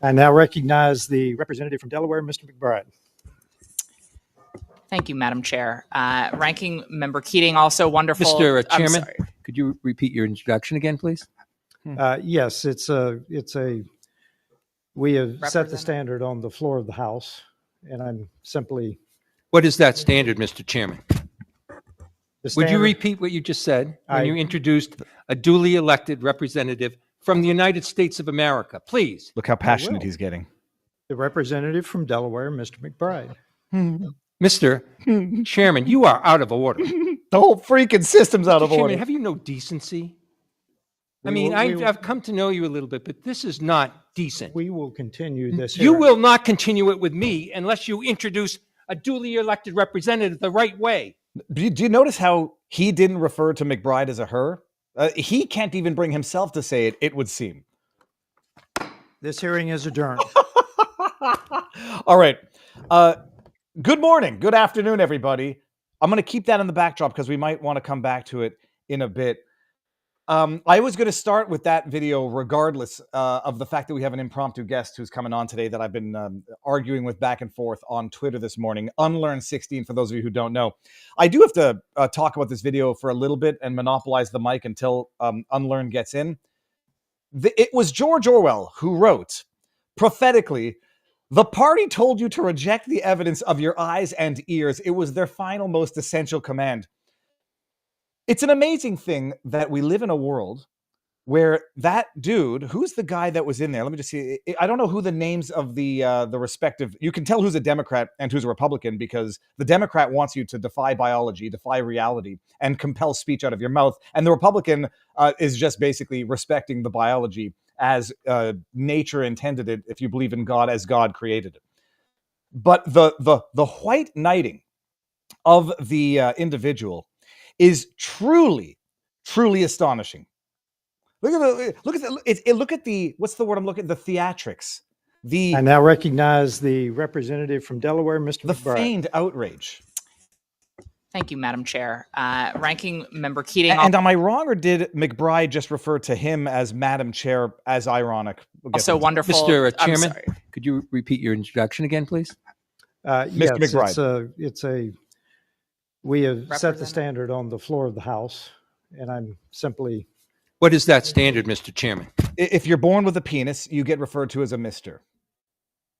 I now recognize the representative from Delaware, Mr. McBride. Thank you, Madam Chair. Ranking Member Keating, also wonderful. Mr. Chairman, could you repeat your introduction again, please? Yes, we have set the standard on the floor of the House, and I'm simply. What is that standard, Mr. Chairman? Would you Standard, repeat what you just said when you introduced a duly elected representative from the United States of America? Please. Look how passionate he's getting. the representative from Delaware, Mr. McBride. Mr. Chairman, you are out of order. The whole freaking system's out of Chairman, order. have you no decency? We I've come to know you a little bit, but this is not decent. We will continue this. You hearing. will not continue it with me unless you introduce a duly elected representative the right way. Do you notice how he didn't refer to McBride as a her? He can't even bring himself to say it, it would seem. This hearing is adjourned. All right. Good morning. Good afternoon, everybody. I'm going to keep that in the backdrop because we might want to come back to it in a bit. I was going to start with that video regardless of the fact that we have an impromptu guest who's coming on today that I've been arguing with back and forth on Twitter this morning. Unlearn16, for those of you who don't know. I do have to talk about this video for a little bit and monopolize the mic until Unlearn gets in. It was George Orwell who wrote, prophetically, "The party told you to reject the evidence of your eyes and ears. It was their final, most essential command." It's an amazing thing that we live in a world where that dude, who's the guy that was in there? Let me just see. I don't know who the names of the respective. You can tell who's a Democrat and who's a Republican because the Democrat wants you to defy biology, defy reality, and compel speech out of your mouth. And the Republican is just basically respecting the biology as nature intended it, if you believe in God as God created it. But the white knighting of the individual is truly astonishing. Look at the what's the word I'm looking at? The theatrics. I now recognize the representative from Delaware, Mr. The McBride. feigned outrage. Thank you, Madam Chair. Ranking Member Keating. And am I wrong, or did McBride just refer to him as Madam Chair as ironic? Also wonderful. Mr. Chairman, could you repeat your introduction again, please? Mr. McBride. We have set the standard on the floor of the House, and I'm simply. What is that standard, Mr. Chairman? If you're born with a penis, you get referred to as a Mister.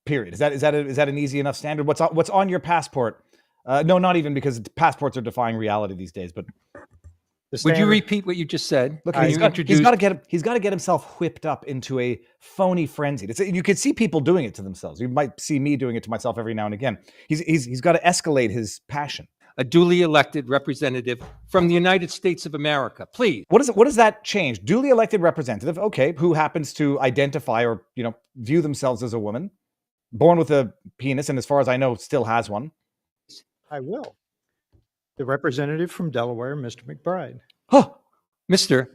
Period. Is that an easy enough standard? What's on your passport? No, not even, because passports are defying reality these days. But would you repeat what you just said? Look, he's got to get himself whipped up into a phony frenzy. You could see people doing it to themselves. You might see me doing it to myself every now and again. He's got to escalate his passion. A duly elected representative from the United States of America, please. What does that change? Duly elected representative, okay, who happens to identify or view themselves as a woman, born with a penis, and as far as I know, still has one. I will. The representative from Delaware, Mr. McBride. Huh. Mr.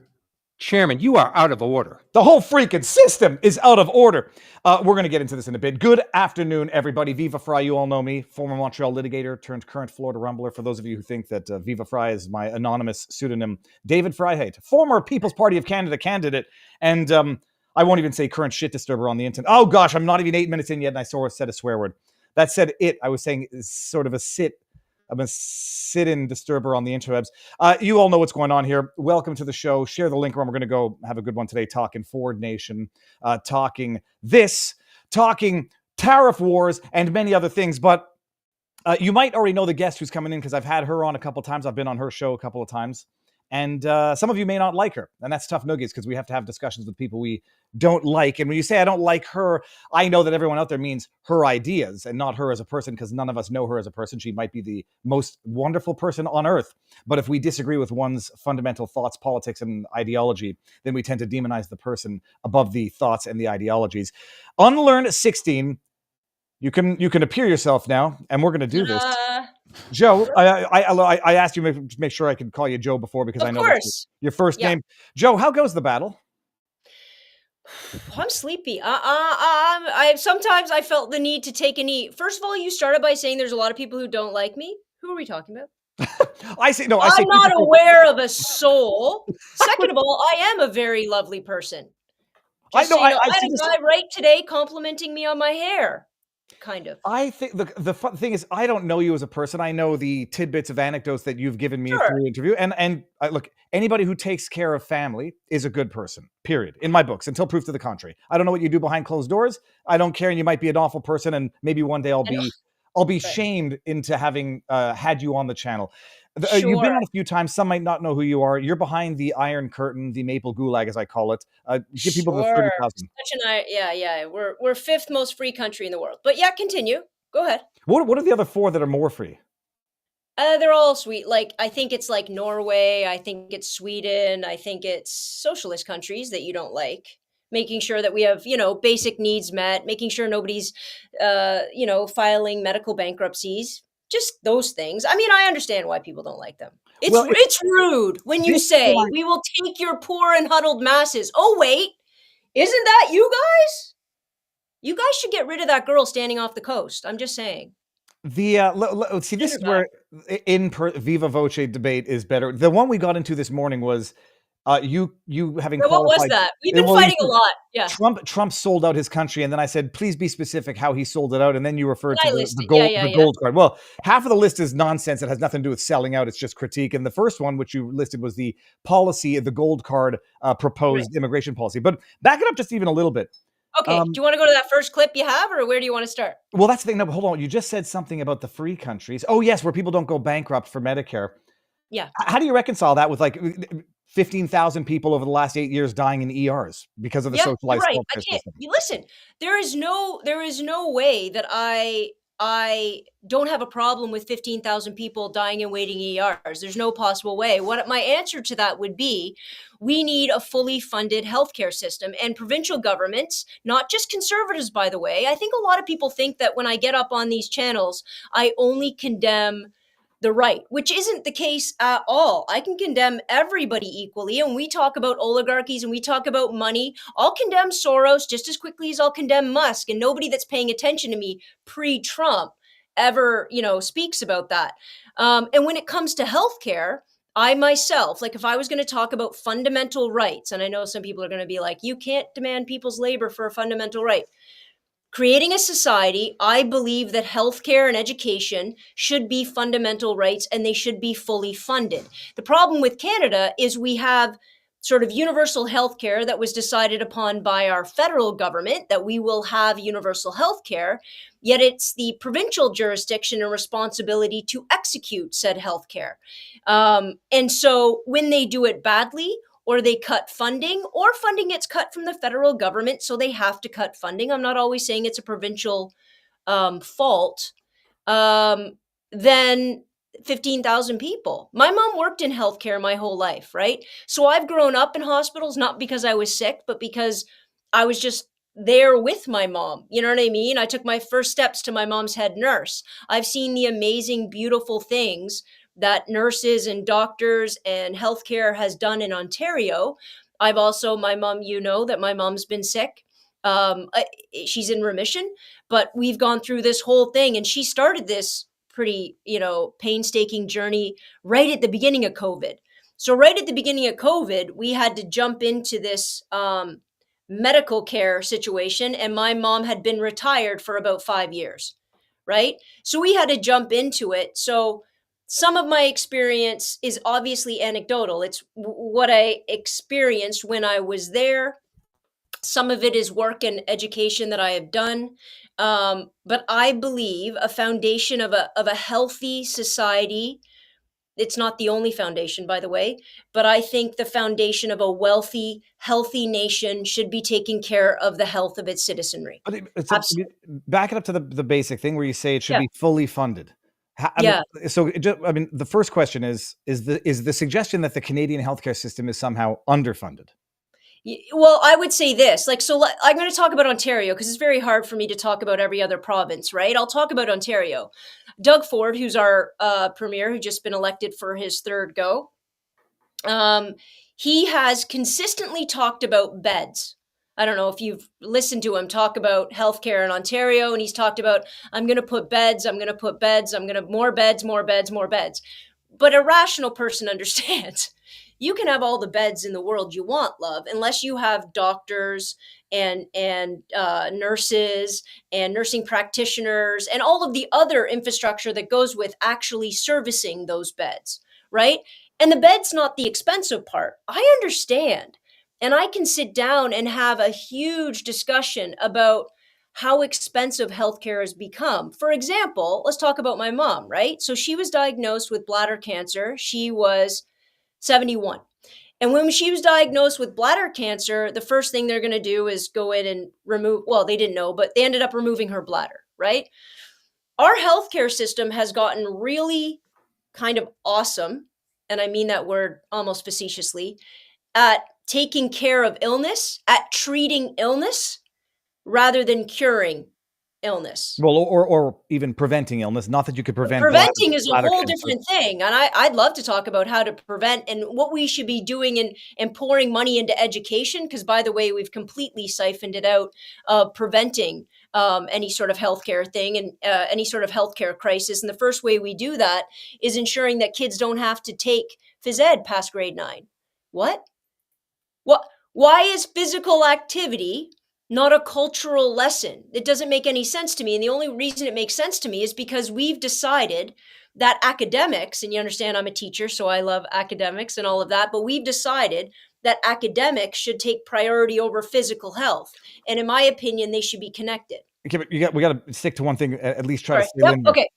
Chairman, you are out of order. The whole freaking system is out of order. We're going to get into this in a bit. Good afternoon, everybody. Viva Frei, you all know me, former Montreal litigator turned current Florida Rumbler. For those of you who think that Viva Frei is my anonymous pseudonym, David Freiheit, former People's Party of Canada candidate, and I won't even say current shit disturber on the internet. Oh gosh, I'm not even 8 minutes in yet, and I said a swear word. That said, I was saying is sort of a sit-in disturber on the interwebs. You all know what's going on here. Welcome to the show. Share the link, or we're going to go have a good one today talking Ford Nation, talking tariff wars, and many other things. But you might already know the guest who's coming in because I've had her on a couple of times. I've been on her show a couple of times. And some of you may not like her. And that's tough nuggets because we have to have discussions with people we don't like. And when you say I don't like her, I know that everyone out there means her ideas and not her as a person, because none of us know her as a person. She might be the most wonderful person on earth. But if we disagree with one's fundamental thoughts, politics, and ideology, then we tend to demonize the person above the thoughts and the ideologies. Unlearn16, you can appear yourself now, and we're going to do this. Joe, I asked you to make sure I could call you Joe before because I know that's your first name. Joe, how goes the battle? I'm sleepy. Sometimes I felt the need to take a knee. First of all, you started by saying there's a lot of people who don't like me. Who are we talking about? I'm not aware of a soul. Second of all, I am a very lovely person. Just know. so you know, I I had see a this. guy right today complimenting me on my hair, kind of. I think the fun thing is I don't know you as a person. I know the tidbits of anecdotes that you've given me Sure. through the interview, and look, anybody who takes care of family is a good person. Period. In my books, until proof to the contrary. I don't know what you do behind closed doors. I don't care, and you might be an awful person, and maybe one day I'll I know. be Right. shamed into having had you on the channel. You've been Sure. on a few times. Some might not know who you are. You're behind the Iron Curtain, the Maple Gulag, as I call it. Give people the Sure. 30,000. Yeah. We're fifth most free country in the world. But yeah, continue. Go ahead. What are the other four that are more free? They're all sweet. Like, I think it's like Norway. I think it's Sweden. I think it's socialist countries that you don't like. Making sure that we have, basic needs met. Making sure nobody's, filing medical bankruptcies. Just those things. I mean, I understand why people don't like them. Well, It's rude when you this is say why- we will take your poor and huddled masses. Oh wait, isn't that you guys? You guys should get rid of that girl standing off the coast. I'm just saying. The see, this is Send her where Viva Voce debate is better. The one we got into this morning was you having Now, what was qualified. that? We've been Well, you fighting a said lot. Yeah. Trump sold out his country, and then I said, please be specific how he sold it out, and then you referred I to the listed. gold Yeah. gold card. Well, half of the list is nonsense. It has nothing to do with selling out. It's just critique. And the first one, which you listed, was the policy of the gold card proposed immigration policy. But back it up just even a little bit. Okay. Do you want to go to that first clip you have, or where do you want to start? Well, that's the thing. No, hold on. You just said something about the free countries. Oh, yes, where people don't go bankrupt for Medicare. Yeah. How do you reconcile that with like 15,000 people over the last 8 years dying in ERs because of the Yeah, socialized right. healthcare I can't. system? You listen. There is no way that I don't have a problem with 15,000 people dying and waiting ERs. There's no possible way. What my answer to that would be, we need a fully funded healthcare system, and provincial governments, not just conservatives, by the way. I think a lot of people think that when I get up on these channels, I only condemn the right, which isn't the case at all. I can condemn everybody equally. And we talk about oligarchies and we talk about money. I'll condemn Soros just as quickly as I'll condemn Musk. And nobody that's paying attention to me pre-Trump ever, speaks about that. And when it comes to healthcare, I myself, like if I was going to talk about fundamental rights, and I know some people are going to be like, you can't demand people's labor for a fundamental right. Creating a society, I believe that healthcare and education should be fundamental rights and they should be fully funded. The problem with Canada is we have sort of universal healthcare that was decided upon by our federal government, that we will have universal healthcare, yet it's the provincial jurisdiction and responsibility to execute said healthcare. And so when they do it badly, or they cut funding, or funding gets cut from the federal government, so they have to cut funding. I'm not always saying it's a provincial fault. Then 15,000 people. My mom worked in healthcare my whole life, right? So I've grown up in hospitals, not because I was sick, but because I was just there with my mom. You know what I mean? I took my first steps to my mom's head nurse. I've seen the amazing, beautiful things that nurses and doctors and healthcare has done in Ontario. I've also, my mom, that my mom's been sick. She's in remission, but we've gone through this whole thing, and she started this pretty, painstaking journey right at the beginning of COVID. So right at the beginning of COVID, we had to jump into this medical care situation, and my mom had been retired for about 5 years, right? So we had to jump into it. So some of my experience is obviously anecdotal. It's what I experienced when I was there. Some of it is work and education that I have done. But I believe a foundation of a healthy society, it's not the only foundation, by the way, but I think the foundation of a wealthy, healthy nation should be taking care of the health of its citizenry. But Absolutely. back it up to the basic thing where you say it should Yeah. be fully funded. Yeah. The first question is the suggestion that the Canadian healthcare system is somehow underfunded? Well, I would say this, I'm going to talk about Ontario because it's very hard for me to talk about every other province, right? I'll talk about Ontario. Doug Ford, who's our premier, who just been elected for his third go, he has consistently talked about beds. I don't know if you've listened to him talk about healthcare in Ontario, and he's talked about, I'm going to put beds, I'm going to put beds, I'm going to more beds, more beds, more beds. But a rational person understands you can have all the beds in the world you want, love, unless you have doctors and nurses and nursing practitioners and all of the other infrastructure that goes with actually servicing those beds, right? And the bed's not the expensive part. I understand. And I can sit down and have a huge discussion about how expensive healthcare has become. For example, let's talk about my mom, right? So she was diagnosed with bladder cancer. She was 71. And when she was diagnosed with bladder cancer, the first thing they're going to do is go in and remove, well, they didn't know, but they ended up removing her bladder, right? Our healthcare system has gotten really kind of awesome, and I mean that word almost facetiously, at taking care of illness, at treating illness rather than curing illness. Well, or even preventing illness. Not that you could prevent. Preventing is a bladder whole cancer. different thing. And I'd love to talk about how to prevent and what we should be doing and pouring money into education. Because, by the way, we've completely siphoned it out of preventing any sort of healthcare thing and any sort of healthcare crisis. And the first way we do that is ensuring that kids don't have to take phys ed past grade 9. What? Why is physical activity not a cultural lesson? It doesn't make any sense to me. And the only reason it makes sense to me is because we've decided that academics, and you understand I'm a teacher, so I love academics and all of that, but we've decided that academics should take priority over physical health. And in my opinion, they should be connected. Okay, but we got to stick to one thing. At least try Sorry. to stay linear. Okay.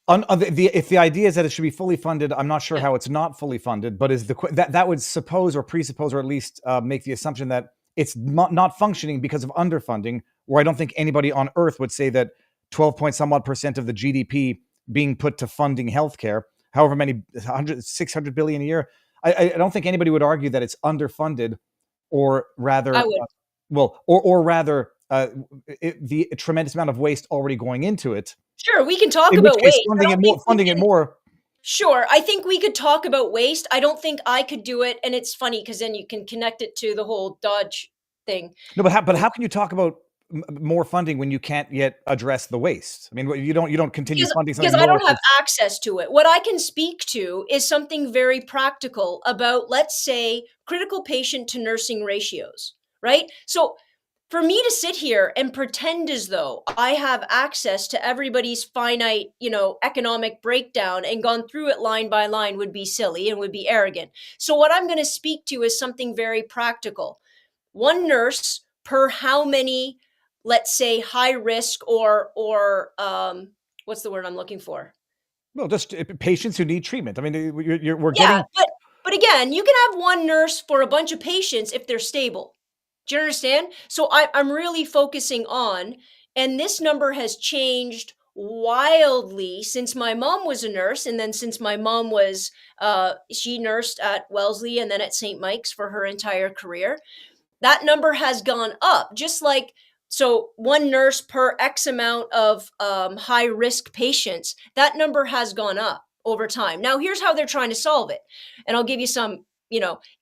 If the idea is that it should be fully funded, I'm not sure how it's not fully funded. But that would suppose or presuppose or at least make the assumption that it's not functioning because of underfunding. Where I don't think anybody on earth would say that 12 point some odd % of the GDP being put to funding healthcare, however many 600 billion a year. I don't think anybody would argue that it's underfunded, or rather, I would. or rather. The tremendous amount of waste already going into it. Sure, we can talk In about which case, waste. funding it more. Sure, I think we could talk about waste. I don't think I could do it, and it's funny because then you can connect it to the whole Dodge thing. No, but how can you talk about more funding when you can't yet address the waste? I mean, you don't continue funding something because I more don't have access to it. What I can speak to is something very practical about, let's say, critical patient to nursing ratios, right? So for me to sit here and pretend as though I have access to everybody's finite, economic breakdown and gone through it line by line would be silly and would be arrogant. So what I'm going to speak to is something very practical. One nurse per how many, let's say, high risk or what's the word I'm looking for? Well, just patients who need treatment. I mean, we're Yeah, getting. but again, you can have one nurse for a bunch of patients if they're stable. Do you understand? So I'm really focusing on, and this number has changed wildly since my mom was a nurse, and then since my mom was, she nursed at Wellesley and then at St. Mike's for her entire career. That number has gone up, just like, so one nurse per X amount of high risk patients, that number has gone up over time. Now, here's how they're trying to solve it. And I'll give you some.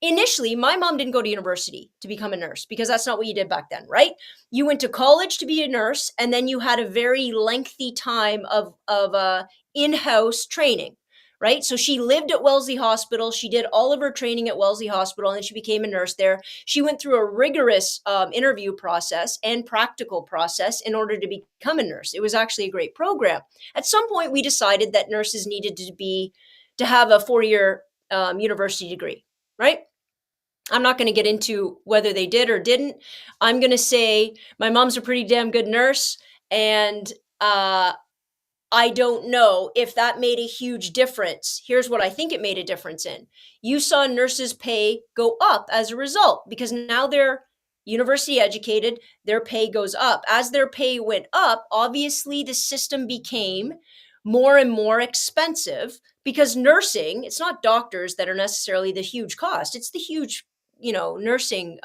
Initially, my mom didn't go to university to become a nurse because that's not what you did back then, right? You went to college to be a nurse, and then you had a very lengthy time of in-house training, right? So she lived at Wellesley Hospital. She did all of her training at Wellesley Hospital, and then she became a nurse there. She went through a rigorous interview process and practical process in order to become a nurse. It was actually a great program. At some point, we decided that nurses needed to have a 4-year university degree. Right? I'm not going to get into whether they did or didn't. I'm going to say my mom's a pretty damn good nurse, and I don't know if that made a huge difference. Here's what I think it made a difference in. You saw nurses' pay go up as a result because now they're university educated, their pay goes up. As their pay went up, obviously the system became more and more expensive because nursing, it's not doctors that are necessarily the huge cost. It's the huge, nursing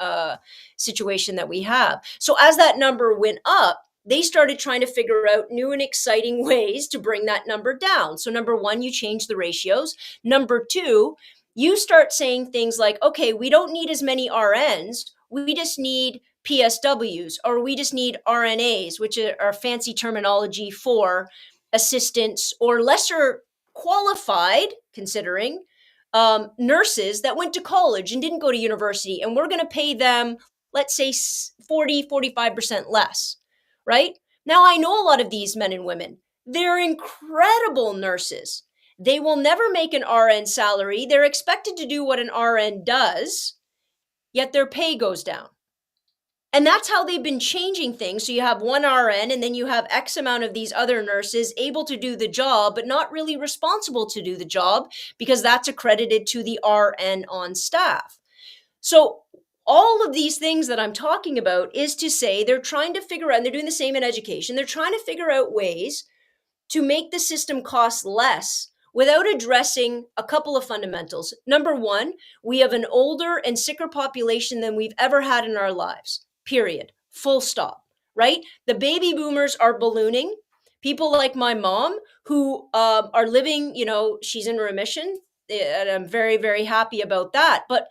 situation that we have. So as that number went up, they started trying to figure out new and exciting ways to bring that number down. So number one, you change the ratios. Number two, you start saying things like, okay, we don't need as many RNs. We just need PSWs, or we just need RNAs, which are fancy terminology for assistants or lesser qualified, considering nurses that went to college and didn't go to university, and we're going to pay them, let's say 40-45% less, right? Now, I know a lot of these men and women. They're incredible nurses. They will never make an RN salary. They're expected to do what an RN does, yet their pay goes down. And that's how they've been changing things. So you have one RN and then you have X amount of these other nurses able to do the job, but not really responsible to do the job because that's accredited to the RN on staff. So all of these things that I'm talking about is to say they're trying to figure out, and they're doing the same in education, they're trying to figure out ways to make the system cost less without addressing a couple of fundamentals. Number one, we have an older and sicker population than we've ever had in our lives. Period. Full stop. Right? The baby boomers are ballooning. People like my mom who are living, she's in remission, and I'm very, very happy about that. But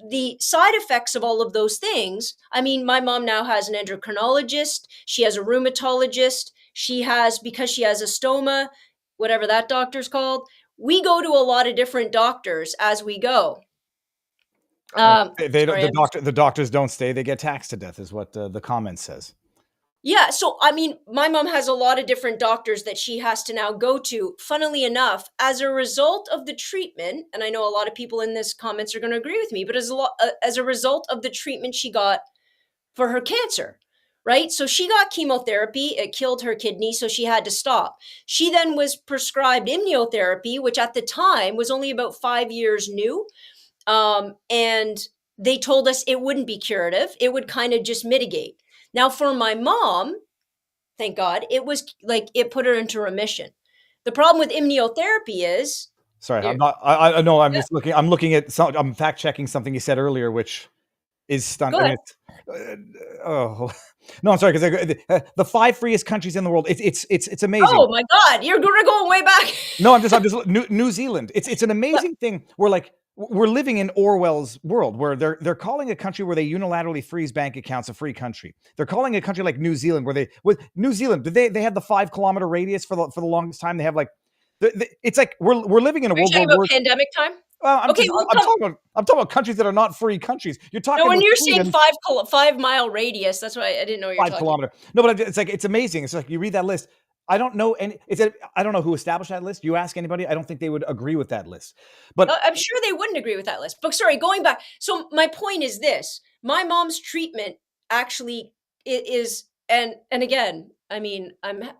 the side effects of all of those things, I mean, my mom now has an endocrinologist. She has a rheumatologist. Because she has a stoma, whatever that doctor's called, we go to a lot of different doctors as we go. The doctors don't stay; they get taxed to death, is what the comment says. Yeah, so I mean, my mom has a lot of different doctors that she has to now go to. Funnily enough, as a result of the treatment, and I know a lot of people in this comments are going to agree with me, but as a result of the treatment she got for her cancer, right? So she got chemotherapy, it killed her kidney, so she had to stop. She then was prescribed immunotherapy, which at the time was only about 5 years new. And they told us it wouldn't be curative. It would kind of just mitigate. Now for my mom, thank God, it was like, it put her into remission. The problem with immunotherapy is. Sorry, I'm not, I know, I'm just looking, I'm fact checking something you said earlier, which is stunning. No, I'm sorry, because the 5 freest countries in the world. It's amazing. Oh my God, you're going way back. No, I'm just New Zealand. It's an amazing thing. We're living in Orwell's world where they're calling a country where they unilaterally freeze bank accounts a free country. They're calling a country like New Zealand with New Zealand. They had the 5-kilometer radius for the longest time. They have like it's like we're living in a world where pandemic time. Well, I'm talking about countries that are not free countries. You're talking. No, when you're Sweden, saying 5 mile radius, that's why I didn't know you're 5 kilometer. No, but it's amazing. It's like you read that list. I don't know I don't know who established that list. You ask anybody, I don't think they would agree with that list. But I'm sure they wouldn't agree with that list. But sorry, going back. So my point is this: my mom's treatment actually is, and again, I mean,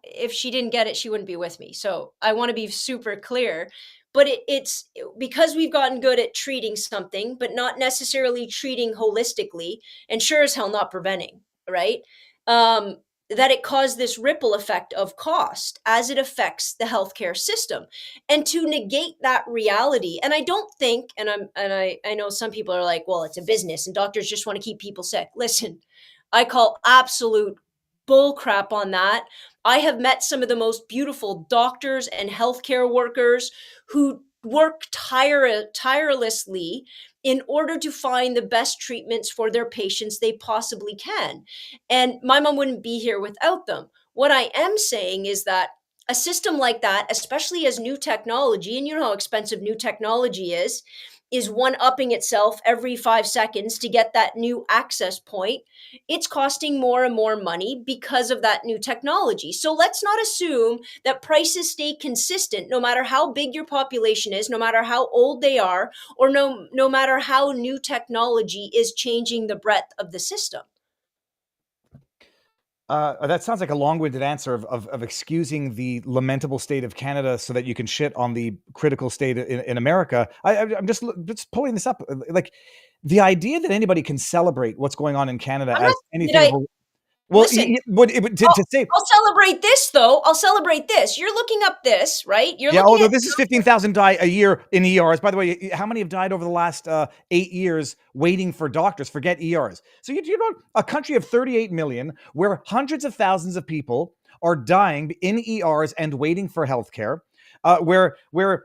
if she didn't get it, she wouldn't be with me. So I want to be super clear. But it's because we've gotten good at treating something, but not necessarily treating holistically, and sure as hell not preventing, right? That it caused this ripple effect of cost as it affects the healthcare system. And to negate that reality, and I don't think, and I know some people are like, well, it's a business and doctors just want to keep people sick. Listen, I call absolute bull crap on that. I have met some of the most beautiful doctors and healthcare workers who work tirelessly in order to find the best treatments for their patients they possibly can. And my mom wouldn't be here without them. What I am saying is that a system like that, especially as new technology, and you know how expensive new technology is one-upping itself every 5 seconds to get that new access point. It's costing more and more money because of that new technology. So let's not assume that prices stay consistent no matter how big your population is, no matter how old they are, or no matter how new technology is changing the breadth of the system. That sounds like a long-winded answer of excusing the lamentable state of Canada so that you can shit on the critical state in America. I'm just pulling this up. Like the idea that anybody can celebrate what's going on in Canada as anything. Well, listen, to say, I'll celebrate this though. I'll celebrate this. You're looking up this, right? Although this is 15,000 die a year in ERs. By the way, how many have died over the last 8 years waiting for doctors? Forget ERs. So you know, a country of 38 million where hundreds of thousands of people are dying in ERs and waiting for healthcare, where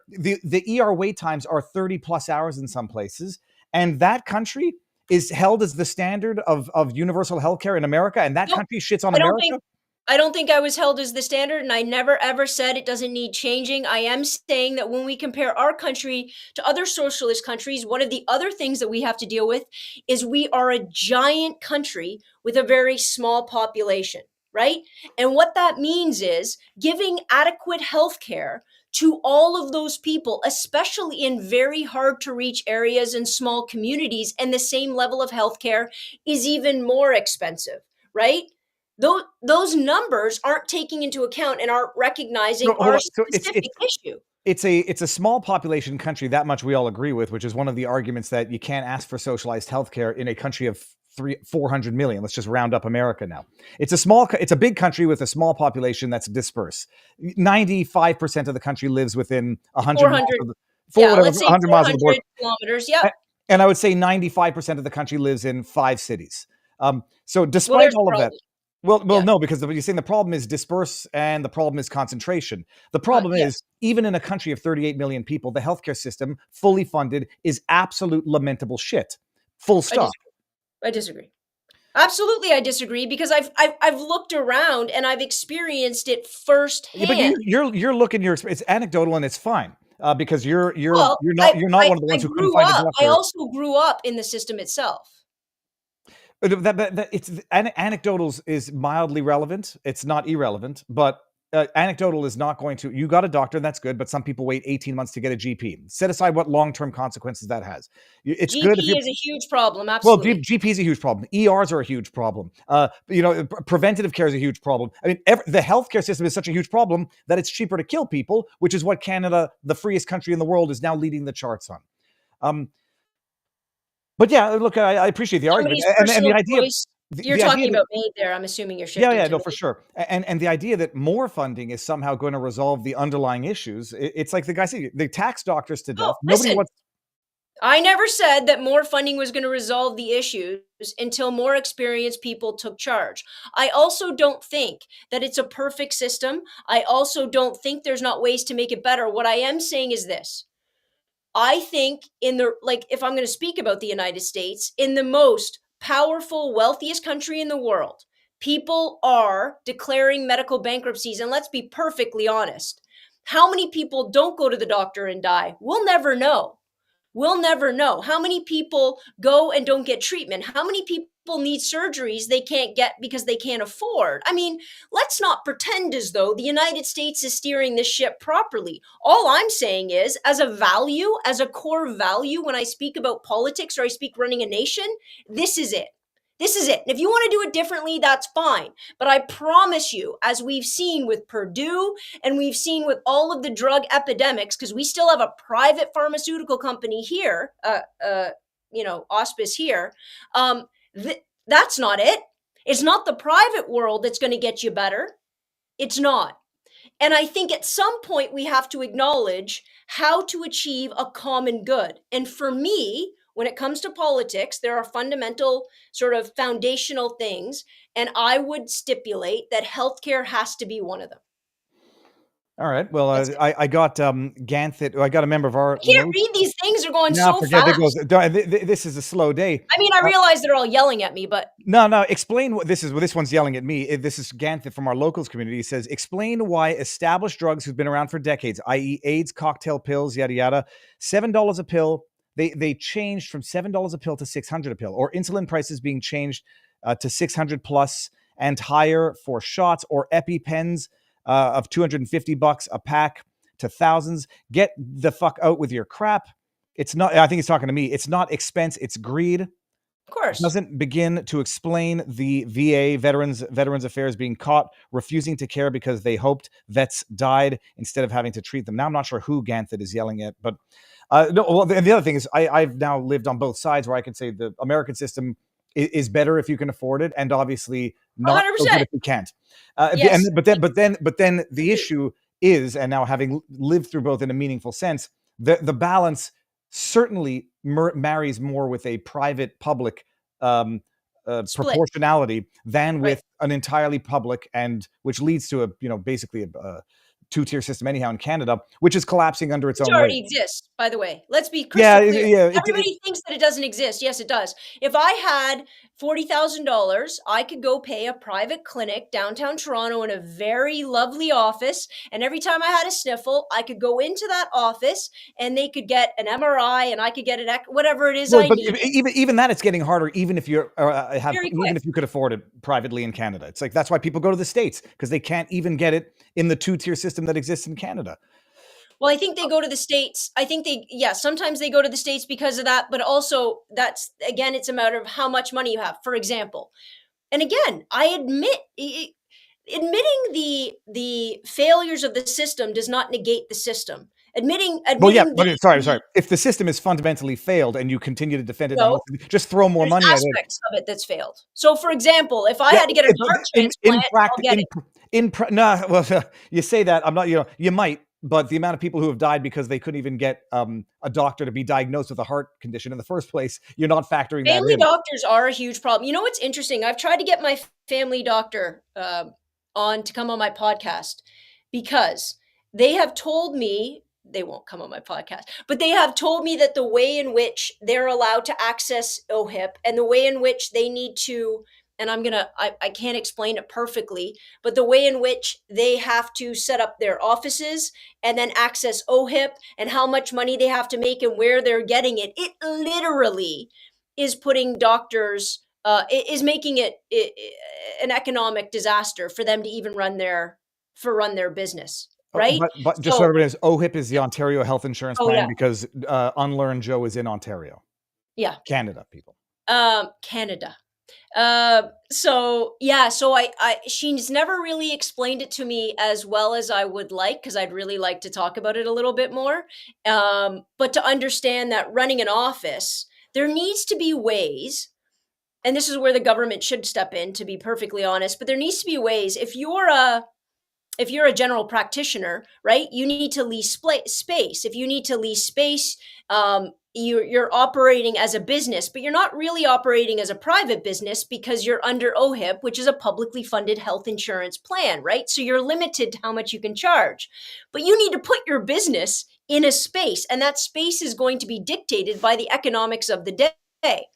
the ER wait times are 30 plus hours in some places, and that country is held as the standard of universal healthcare in America, and that country shits on America? I don't think I was held as the standard, and I never ever said it doesn't need changing. I am saying that when we compare our country to other socialist countries, one of the other things that we have to deal with is we are a giant country with a very small population, right? And what that means is giving adequate health care to all of those people, especially in very hard to reach areas and small communities, and the same level of healthcare is even more expensive, right? Those numbers aren't taking into account and aren't recognizing No, hold our on. So specific issue. it's a small population country, that much we all agree with, which is one of the arguments that you can't ask for socialized healthcare in a country of 400 million. Let's just round up America now. It's a big country with a small population that's dispersed. 95% of the country lives within 100 miles 400, of the, yeah, let's say 100 miles of the border. 400 kilometers. Yep. And I would say 95% of the country lives in 5 cities. So Well, despite there's all of that, problems. well, Yeah. no, because you're saying the problem is disperse and the problem is concentration. The problem yeah. is, even in a country of 38 million people, the healthcare system, fully funded, is absolute lamentable shit. Full stop. I disagree. Absolutely, I disagree because I've looked around and I've experienced it Yeah, firsthand. but you're looking it's anecdotal and it's fine because you're Well, not one of the ones who couldn't find a doctor. I also grew up in the system itself. It's anecdotals is mildly relevant. It's not irrelevant, but anecdotal is not going to. You got a doctor, that's good, but some people wait 18 months to get a GP. Set aside what long-term consequences that has. It's good if GP you. is a huge problem. Well, Absolutely. GP is a huge problem. ERs are a huge problem. Preventative care is a huge problem. I mean, the healthcare system is such a huge problem that it's cheaper to kill people, which is what Canada, the freest country in the world, is now leading the charts on. But yeah, look, I appreciate the argument and the idea. You're talking about me there. I'm assuming you're shifting. Yeah, to no, me. for sure. And the idea that more funding is somehow going to resolve the underlying issues. It's like the guy said, they tax doctors to death. Nobody Listen, wants. I never said that more funding was going to resolve the issues until more experienced people took charge. I also don't think that it's a perfect system. I also don't think there's not ways to make it better. What I am saying is this. I think if I'm going to speak about the United States, in the most powerful, wealthiest country in the world, people are declaring medical bankruptcies. And let's be perfectly honest. How many people don't go to the doctor and die? We'll never know. We'll never know. How many people go and don't get treatment? How many people need surgeries they can't get because they can't afford? I mean, let's not pretend as though the United States is steering this ship properly. All I'm saying is, as a value, as a core value, when I speak about politics or I speak running a nation, this is it. This is it. And if you want to do it differently, that's fine. But I promise you, as we've seen with Purdue and we've seen with all of the drug epidemics, because we still have a private pharmaceutical company here, Auspice here, that's not it. It's not the private world that's going to get you better. It's not. And I think at some point we have to acknowledge how to achieve a common good. And for me, when it comes to politics, there are fundamental sort of foundational things, and I would stipulate that healthcare has to be one of them. All right. Well, I got Ganthit. I got a member of our. I can't read these things; they're going so forget fast. it goes. This is a slow day. I mean, I realize they're all yelling at me, but No. Explain what this is. Well, this one's yelling at me. This is Ganthit from our locals community. He says, explain why established drugs who've been around for decades, i.e., AIDS, cocktail pills, yada yada, $7 a pill. They changed from $7 a pill to $600 a pill, or insulin prices being changed to $600 plus and higher for shots, or EpiPens of $250 a pack to thousands. Get the fuck out with your crap. It's not. I think he's talking to me. It's not expense. It's greed. of course, Doesn't begin to explain the VA Veterans Affairs being caught refusing to care because they hoped vets died instead of having to treat them. Now I'm not sure who Ganthit is yelling at, but no. Well, the other thing is I've now lived on both sides where I can say the American system is better if you can afford it, and obviously not so good if you can't. Yes. But then the issue is, and now having lived through both in a meaningful sense, the balance certainly marries more with a private-public proportionality than with an entirely public, and which leads to basically two-tier system anyhow in Canada, which is collapsing under its Which own already weight. exists, by the way. Let's be Yeah, crystal clear. yeah. Everybody thinks that it doesn't exist. Yes, it does. If I had $40,000, I could go pay a private clinic downtown Toronto in a very lovely office. And every time I had a sniffle, I could go into that office and they could get an MRI and I could get whatever it is I But need. even that, it's getting harder. Even if you're Very quick. even if you could afford it privately in Canada, it's like that's why people go to the States, because they can't even get it in the two-tier system that exists in Canada. Well, I think they go to the States. I think sometimes they go to the States because of that, but also again, it's a matter of how much money you have. For example, and again, I admitting the failures of the system does not negate the system. Well, yeah, but sorry. If the system is fundamentally failed and you continue to defend it, just throw more money at it. There's aspects of it that's failed. So, for example, if I had to get a heart transplant, I'll get it. You say that, I'm not. You might. But the amount of people who have died because they couldn't even get a doctor to be diagnosed with a heart condition in the first place, you're not factoring that in. Family doctors are a huge problem. You know what's interesting? I've tried to get my family doctor on to come on my podcast because they have told me they won't come on my podcast, but they have told me that the way in which they're allowed to access OHIP and the way in which they need to, and I can't explain it perfectly, but the way in which they have to set up their offices and then access OHIP and how much money they have to make and where they're getting it, it literally is putting doctors, is making it an economic disaster for them to even run their business. Right? But just so everybody knows, OHIP is the Ontario Health Insurance Plan because Unlearned Joe is in Ontario. Yeah. Canada, people. Canada. So she's never really explained it to me as well as I would like, because I'd really like to talk about it a little bit more. But to understand that running an office, there needs to be ways, and this is where the government should step in, to be perfectly honest, but there needs to be ways. If you're a general practitioner, right, you need to lease space. If you need to lease space, you're operating as a business, but you're not really operating as a private business because you're under OHIP, which is a publicly funded health insurance plan, right? So you're limited to how much you can charge. But you need to put your business in a space, and that space is going to be dictated by the economics of the day.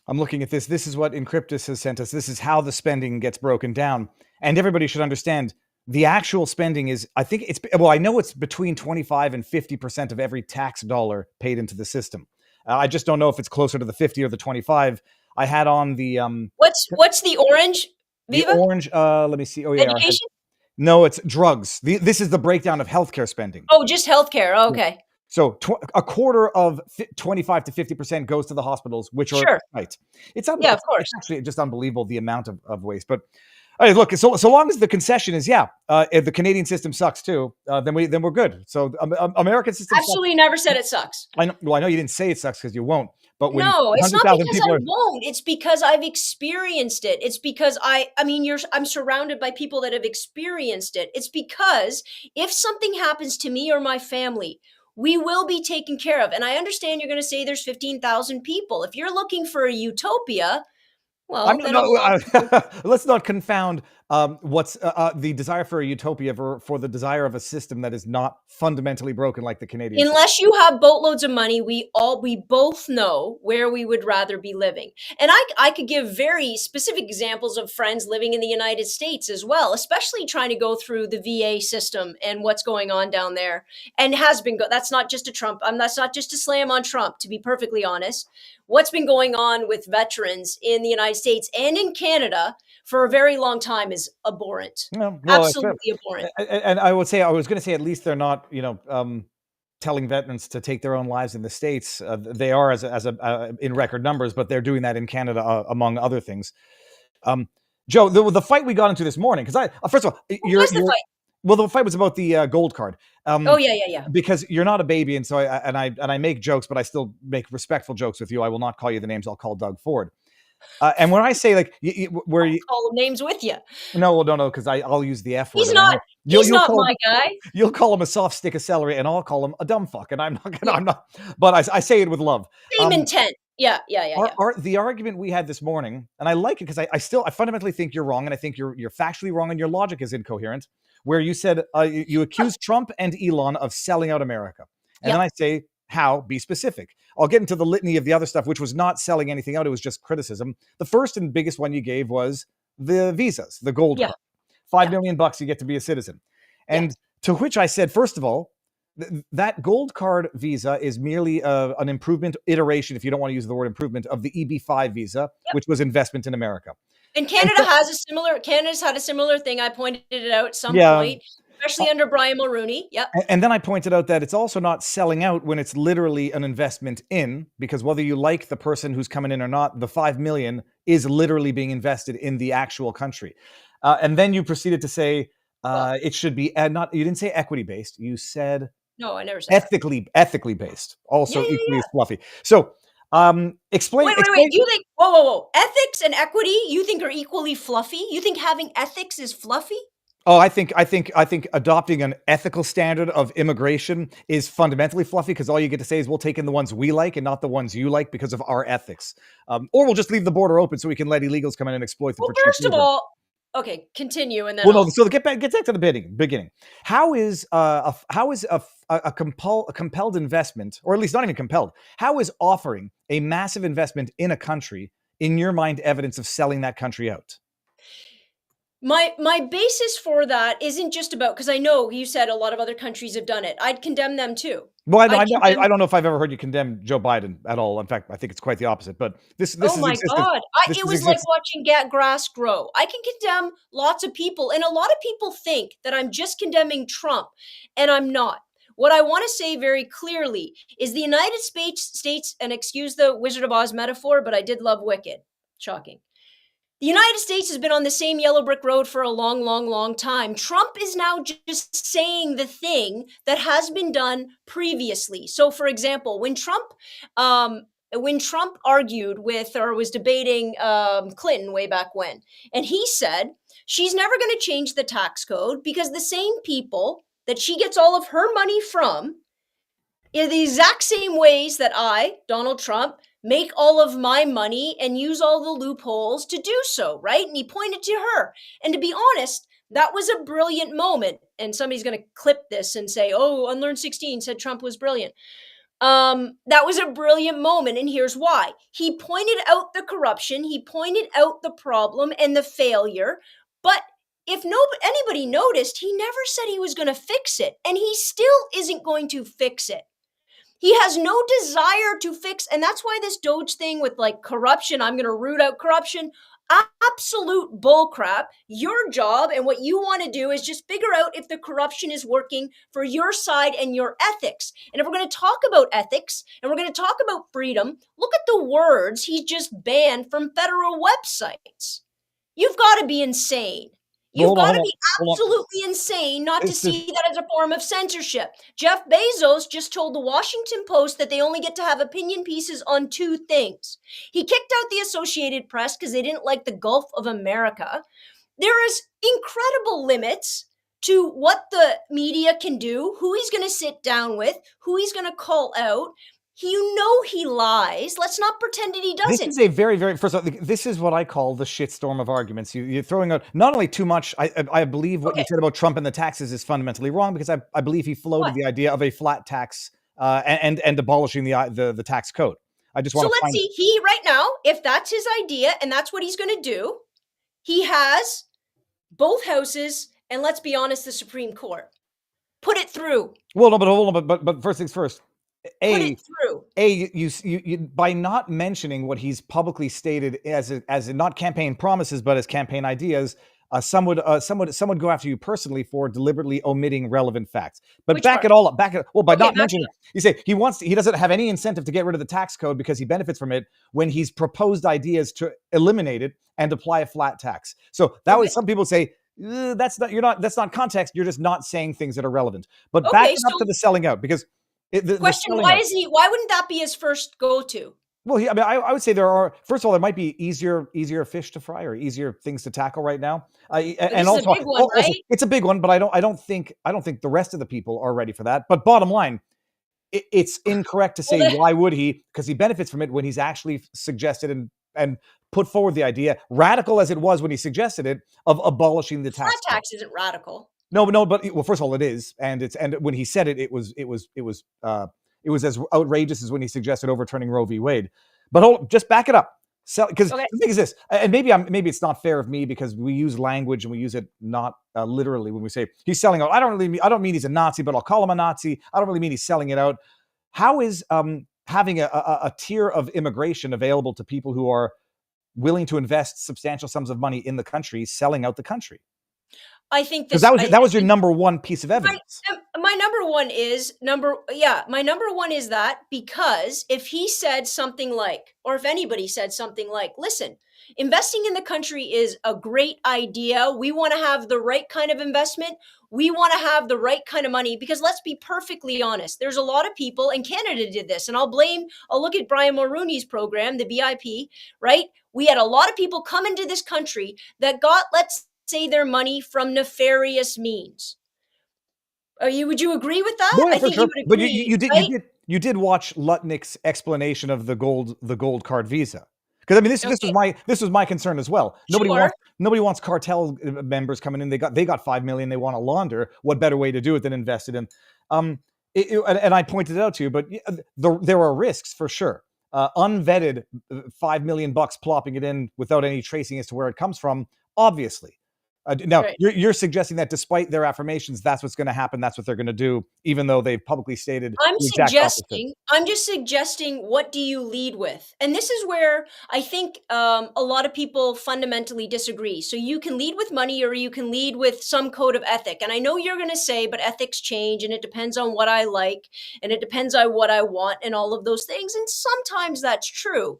I'm looking at this. This is what Encryptus has sent us. This is how the spending gets broken down. And everybody should understand the actual spending is, I know it's between 25 and 50% of every tax dollar paid into the system. I just don't know if it's closer to the 50 or the 25. I had on the... What's the orange, Viva? The orange, let me see. Oh, yeah. Education? No, it's drugs. This is the breakdown of healthcare spending. Oh, just healthcare. Oh, okay. So a quarter of 25 to 50% goes to the hospitals, which are right. It's of course. It's actually just unbelievable the amount of waste. But look, so long as the concession is if the Canadian system sucks too, then we're good. So American system absolutely sucks. Never said it sucks. I know you didn't say it sucks because you won't. But when no, it's not because I won't. It's because I've experienced it. It's because I'm surrounded by people that have experienced it. It's because if something happens to me or my family, we will be taken care of. And I understand you're going to say there's 15,000 people. If you're looking for a utopia, well, let's not confound what's the desire for a utopia for the desire of a system that is not fundamentally broken like the Canadian Unless system. You have boatloads of money, we both know where we would rather be living. And I could give very specific examples of friends living in the United States as well, especially trying to go through the VA system and what's going on down there. And has been that's not just a Trump. That's not just a slam on Trump, to be perfectly honest. What's been going on with veterans in the United States and in Canada for a very long time is abhorrent. Absolutely abhorrent. And I was going to say, at least they're not, telling veterans to take their own lives in the States. They are as in record numbers, but they're doing that in Canada, among other things. Joe, the fight we got into this morning, because first of all, the fight? Well, the fight was about the gold card. Yeah. Because you're not a baby, and so I make jokes, but I still make respectful jokes with you. I will not call you the names. I'll call Doug Ford. And when I say where you call names with you, no, because I'll use the F word. He's not my guy. You'll call him a soft stick of celery, and I'll call him a dumb fuck. And I'm not. But I say it with love. Same intent. Yeah. The argument we had this morning, and I like it because I fundamentally think you're wrong, and I think you're factually wrong, and your logic is incoherent. where you said you accused Trump and Elon of selling out America. And Yep. then I say, how? Be specific. I'll get into the litany of the other stuff, which was not selling anything out. It was just criticism. The first and biggest one you gave was the visas, the gold Yeah. card. $5 Yeah. million bucks, you get to be a citizen. And to which I said, first of all, that gold card visa is merely an improvement iteration, if you don't want to use the word improvement, of the EB-5 visa, which was investment in America. And Canada's had a similar thing. I pointed it out at some Yeah. point, especially under Brian Mulroney. Yep. And then I pointed out that it's also not selling out when it's literally an investment in, because whether you like the person who's coming in or not, the 5 million is literally being invested in the actual country. And then you proceeded to say it should be not. You didn't say equity based. You said No, I never said that. ethically based. Also Yeah, yeah, equally as fluffy. So explain. Wait. You think, whoa. Ethics and equity, you think are equally fluffy? You think having ethics is fluffy? Oh, I think adopting an ethical standard of immigration is fundamentally fluffy, because all you get to say is we'll take in the ones we like and not the ones you like because of our ethics. Or we'll just leave the border open so we can let illegals come in and exploit them. Well, for cheap first of labor. all, okay, continue and then. Well, no. I'll- So get back to the beginning. How is a compelled investment, or at least not even compelled? How is offering a massive investment in a country, in your mind, evidence of selling that country out? My basis for that isn't just about, because I know you said a lot of other countries have done it. I'd condemn them too. Well, I I don't know if I've ever heard you condemn Joe Biden at all. In fact, I think it's quite the opposite. But this Oh is my existence. God. This It is was like exist- watching grass grow. I can condemn lots of people, and a lot of people think that I'm just condemning Trump, and I'm not. What I want to say very clearly is the United States, and excuse the Wizard of Oz metaphor, but I did love Wicked. Shocking. The United States has been on the same yellow brick road for a long, long, long time. Trump is now just saying the thing that has been done previously. So, for example, when Trump argued with or was debating Clinton way back when, and he said she's never going to change the tax code because the same people that she gets all of her money from in the exact same ways that I, Donald Trump, make all of my money and use all the loopholes to do so, right? And he pointed to her. And to be honest, that was a brilliant moment. And somebody's going to clip this and say, oh, Unlearned 16 said Trump was brilliant. That was a brilliant moment. And here's why. He pointed out the corruption. He pointed out the problem and the failure. But if anybody noticed, he never said he was going to fix it. And he still isn't going to fix it. He has no desire to fix, and that's why this Doge thing with like corruption, I'm going to root out corruption, absolute bullcrap. Your job and what you want to do is just figure out if the corruption is working for your side and your ethics. And if we're going to talk about ethics and we're going to talk about freedom, look at the words he just banned from federal websites. You've got to be insane. You've got to be absolutely insane not to see that as a form of censorship. Jeff Bezos just told the Washington Post that they only get to have opinion pieces on 2 things. He kicked out the Associated Press because they didn't like the Gulf of America. There is incredible limits to what the media can do, who he's going to sit down with, who he's going to call out. You know he lies. Let's not pretend that he doesn't. This is a very, very, first of all, this is what I call the shitstorm of arguments. You're throwing out not only too much, I believe what you said about Trump and the taxes is fundamentally wrong, because I believe he floated the idea of a flat tax and abolishing the tax code. I just want to let's see, he right now, if that's his idea and that's what he's going to do, he has both houses and, let's be honest, the Supreme Court. Put it through. Well, no, but hold on, but first things first. Put it through. You by not mentioning what he's publicly stated as not campaign promises but as campaign ideas, some would go after you personally for deliberately omitting relevant facts. But Which back part? it all up. Not back mentioning it up. you say he doesn't have any incentive to get rid of the tax code because he benefits from it when he's proposed ideas to eliminate it and apply a flat tax. So that was, some people say, that's not context. You're just not saying things that are relevant. But back it up to the selling out, because question: why wouldn't that be his first go-to? Well, I would say first of all, there might be easier fish to fry or easier things to tackle right now. And also, a big one, right? It's a big one, but I don't think the rest of the people are ready for that. But bottom line, it's incorrect to say why would he, because he benefits from it when he's actually suggested and put forward the idea, radical as it was when he suggested it, of abolishing the tax. Flat tax isn't radical. No, but well, first of all, it is, and when he said it, it was as outrageous as when he suggested overturning Roe v. Wade. But just back it up, because Okay. the thing is this, and maybe it's not fair of me because we use language and we use it not literally when we say he's selling out. I don't mean he's a Nazi, but I'll call him a Nazi. I don't really mean he's selling it out. How is having a tier of immigration available to people who are willing to invest substantial sums of money in the country selling out the country? I think Because that was your number one piece of evidence. My number one is that because if he said something like, or if anybody said something like, listen, investing in the country is a great idea. We want to have the right kind of investment. We want to have the right kind of money, because let's be perfectly honest. There's a lot of people, and Canada did this, and I'll look at Brian Mulroney's program, the BIP, right? We had a lot of people come into this country that got, let's say, their money from nefarious means. Would you agree with that? No, I for think sure. you would agree. But you did watch Lutnick's explanation of the gold card visa. Because I mean, this was my concern as well. Nobody wants cartel members coming in. They got 5 million. They want to launder. What better way to do it than invest it in? And I pointed it out to you, but there are risks for sure. Unvetted $5 million plopping it in without any tracing as to where it comes from. Obviously. Now, Right. you're suggesting that despite their affirmations, that's what's going to happen. That's what they're going to do, even though they've publicly stated the exact opposite. I'm just suggesting, what do you lead with? And this is where I think a lot of people fundamentally disagree. So you can lead with money, or you can lead with some code of ethic. And I know you're going to say, but ethics change, and it depends on what I like, and it depends on what I want, and all of those things. And sometimes that's true.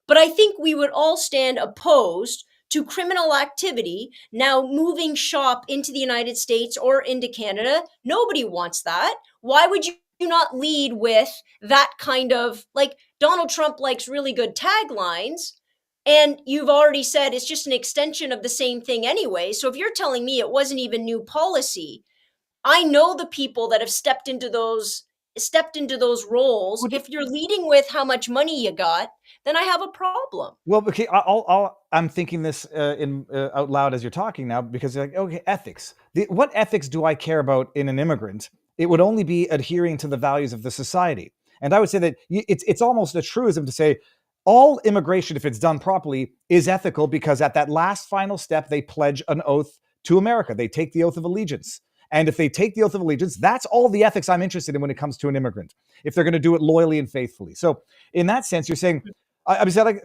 But I think we would all stand opposed to criminal activity now moving shop into the United States or into Canada. Nobody wants that. Why would you not lead with that kind of, like, Donald Trump likes really good taglines, and you've already said it's just an extension of the same thing anyway. So if you're telling me it wasn't even new policy, I know the people that have stepped into those roles. If you're leading with how much money you got, then I have a problem. Well, okay, I'm thinking this out loud as you're talking now, because like, okay, ethics. What ethics do I care about in an immigrant? It would only be adhering to the values of the society. And I would say that it's almost a truism to say all immigration, if it's done properly, is ethical, because at that last final step, they pledge an oath to America. They take the oath of allegiance. And if they take the oath of allegiance, that's all the ethics I'm interested in when it comes to an immigrant, if they're going to do it loyally and faithfully. So in that sense, you're saying, I'm saying, like,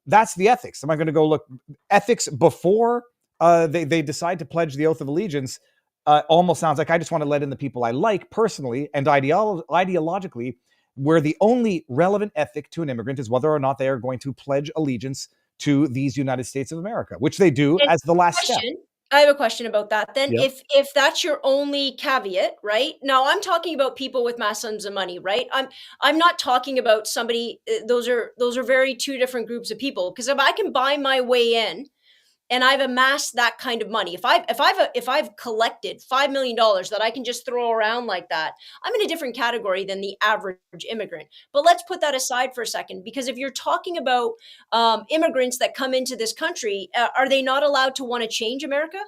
that's the ethics. Am I going to go look ethics before they decide to pledge the oath of allegiance? Almost sounds like I just want to let in the people I like personally and ideologically, where the only relevant ethic to an immigrant is whether or not they are going to pledge allegiance to these United States of America, which they do as the last step. I have a question about that. Then, Yep. if that's your only caveat, right? Now, I'm talking about people with mass sums of money, right? I'm not talking about somebody. Those are very two different groups of people. Because if I can buy my way in, and I've amassed that kind of money, if I've collected $5 million that I can just throw around like that, I'm in a different category than the average immigrant. But let's put that aside for a second, because if you're talking about immigrants that come into this country, are they not allowed to want to change America?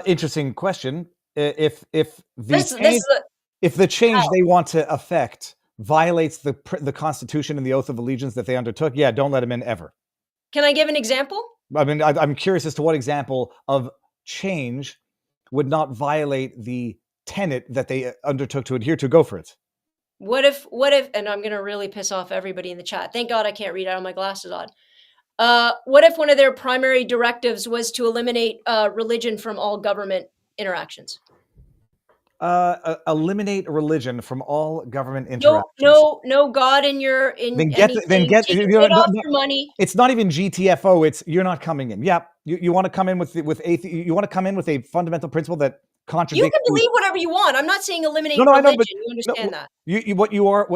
Interesting question. If This the change they want to affect violates the Constitution and the oath of allegiance that they undertook, yeah, don't let them in ever. Can I give an example? I mean, I'm curious as to what example of change would not violate the tenet that they undertook to adhere to. Go for it. What if, and I'm going to really piss off everybody in the chat. Thank God I can't read out of my glasses on. What if one of their primary directives was to eliminate religion from all government interactions? Eliminate religion from all government interactions. No God in your money. It's not even GTFO. It's you're not coming in. Yeah, you want to come in with you want to come in with a fundamental principle that contradicts. You can believe whatever you want. I'm not saying eliminate religion. I know, but you understand that. What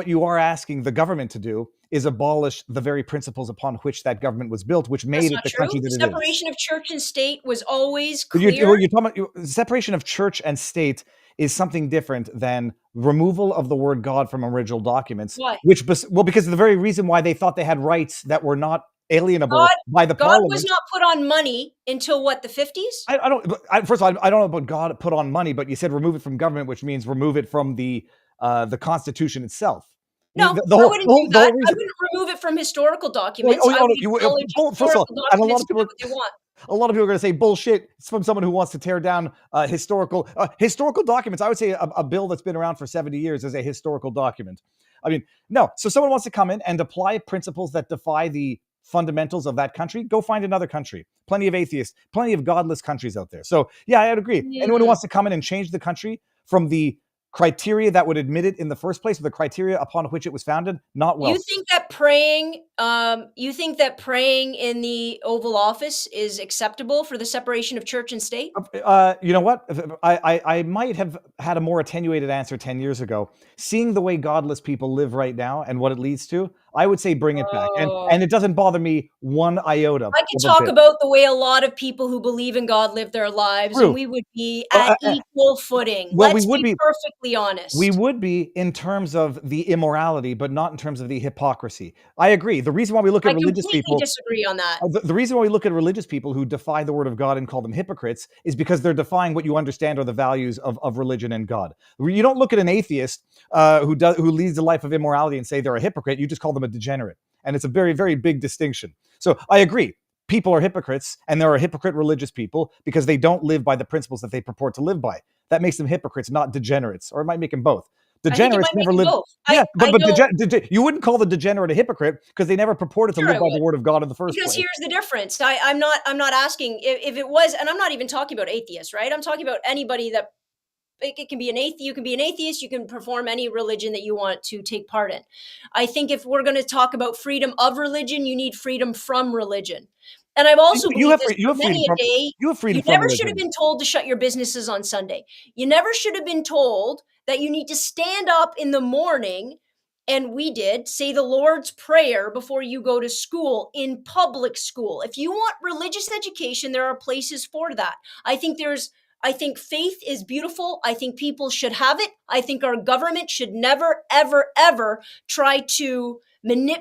you are asking the government to do is abolish the very principles upon which that government was built, which made it the country that it is. Separation of church and state was always clear. You're talking about separation of church and state is something different than removal of the word God from original documents. Why? Because the very reason why they thought they had rights that were not alienable by the God parliament. was not put on money until what, the 50s? I don't. First of all, I don't know about God put on money, but you said remove it from government, which means remove it from the Constitution itself. No, I I wouldn't do that. whole I reason, wouldn't remove it from historical documents. oh, I no, would you- acknowledge first of all, historical and a lot documents of to do people, what they want. a lot of people are going to say bullshit. It's from someone who wants to tear down historical documents. I would say a bill that's been around for 70 years is a historical document. I mean, no. So someone wants to come in and apply principles that defy the fundamentals of that country. Go find another country. Plenty of atheists, plenty of godless countries out there. So yeah, I'd agree. Anyone who wants to come in and change the country from the criteria that would admit it in the first place, or the criteria upon which it was founded, not well. You think that praying in the Oval Office is acceptable for the separation of church and state? You know what? I might have had a more attenuated answer 10 years ago. Seeing the way godless people live right now and what it leads to, I would say bring it back. And it doesn't bother me one iota. I could talk about the way a lot of people who believe in God live their lives, True. and we would be at equal footing. well, Let's we would be be- perfectly honest. We would be in terms of the immorality, but not in terms of the hypocrisy. I agree. The reason why we look I at religious completely people, disagree on that. the reason why we look at religious people who defy the word of God and call them hypocrites is because they're defying what you understand are the values of religion and God. You don't look at an atheist who leads a life of immorality and say they're a hypocrite. You just call them a degenerate. And it's a very, very big distinction. So I agree. People are hypocrites, and there are hypocrite religious people because they don't live by the principles that they purport to live by. That makes them hypocrites, not degenerates, or it might make them both. Degenerates never live. Yeah, you wouldn't call the degenerate a hypocrite because they never purported to live by the word of God in the first place. Because here's the difference. I'm not asking if it was, and I'm not even talking about atheists, right? I'm talking about anybody that it can be an atheist. You can be an atheist. You can perform any religion that you want to take part in. I think if we're going to talk about freedom of religion, you need freedom from religion. And I've also you have freedom you from never religion. should have been told to shut your businesses on Sunday. You never should have been told that you need to stand up in the morning, and we did, say the Lord's Prayer before you go to school in public school. If you want religious education, there are places for that. I think faith is beautiful. I think people should have it. I think our government should never, ever, ever try to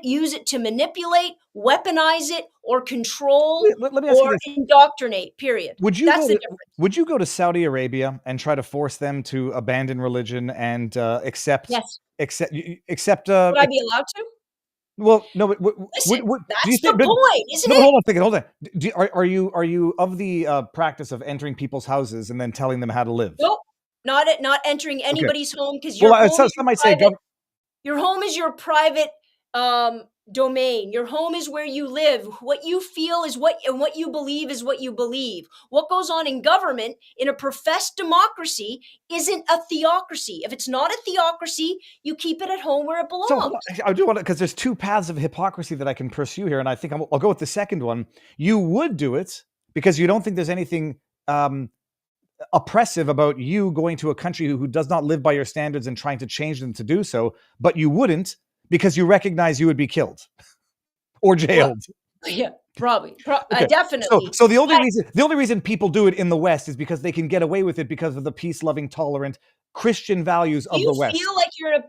use it to manipulate, weaponize it, or control, let me ask you or this. indoctrinate, period. That's the difference. Would you go to Saudi Arabia and try to force them to abandon religion and accept? Yes. Accept. Would I be allowed to? Well, no, but Listen, that's do you the point, isn't no, it? Hold on a second. Hold on. Are you of the practice of entering people's houses and then telling them how to live? Nope. Not entering anybody's home, because some might say your home is your private domain. Your home is where you live. What you feel is what you believe is what you believe. What goes on in government in a professed democracy isn't a theocracy. If it's not a theocracy, you keep it at home where it belongs. So I do want to, because there's two paths of hypocrisy that I can pursue here, and I think I'll go with the second one. You would do it because you don't think there's anything oppressive about you going to a country who does not live by your standards and trying to change them to do so, but you wouldn't because you recognize you would be killed or jailed. Yeah, probably. Okay. Definitely. So the only reason people do it in the West is because they can get away with it because of the peace-loving, tolerant Christian values of the West. Do you feel like you're a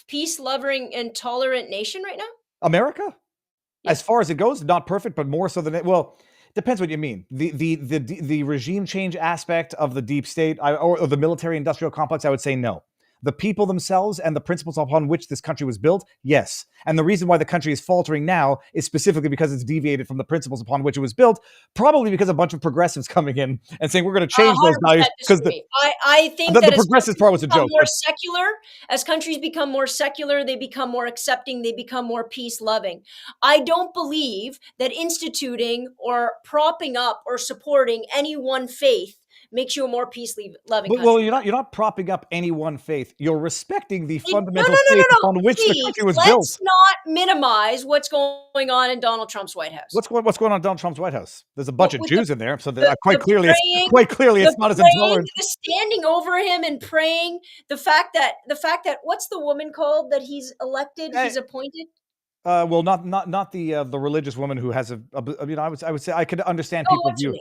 peace-loving and tolerant nation right now? America? Yeah. As far as it goes, not perfect, but more so than it. Well, depends what you mean. The regime change aspect of the deep state or the military-industrial complex, I would say no. The people themselves and the principles upon which this country was built, yes. And the reason why the country is faltering now is specifically because it's deviated from the principles upon which it was built, probably because a bunch of progressives coming in and saying we're going to change those values. Because I think the progressive part was a joke. More secular, as countries become more secular, they become more accepting, they become more peace-loving. I don't believe that instituting or propping up or supporting any one faith makes you a more peace-loving country. Well, you're not propping up any one faith. You're respecting the fundamental faith upon which the country was built. Let's not minimize what's going on in Donald Trump's White House. What's going on in Donald Trump's White House? There's a bunch of Jews in there, so quite clearly it's not as intolerant. The standing over him and praying, the fact that what's the woman called that he's elected? He's appointed. Well, not the religious woman who has I would say I could understand people's view.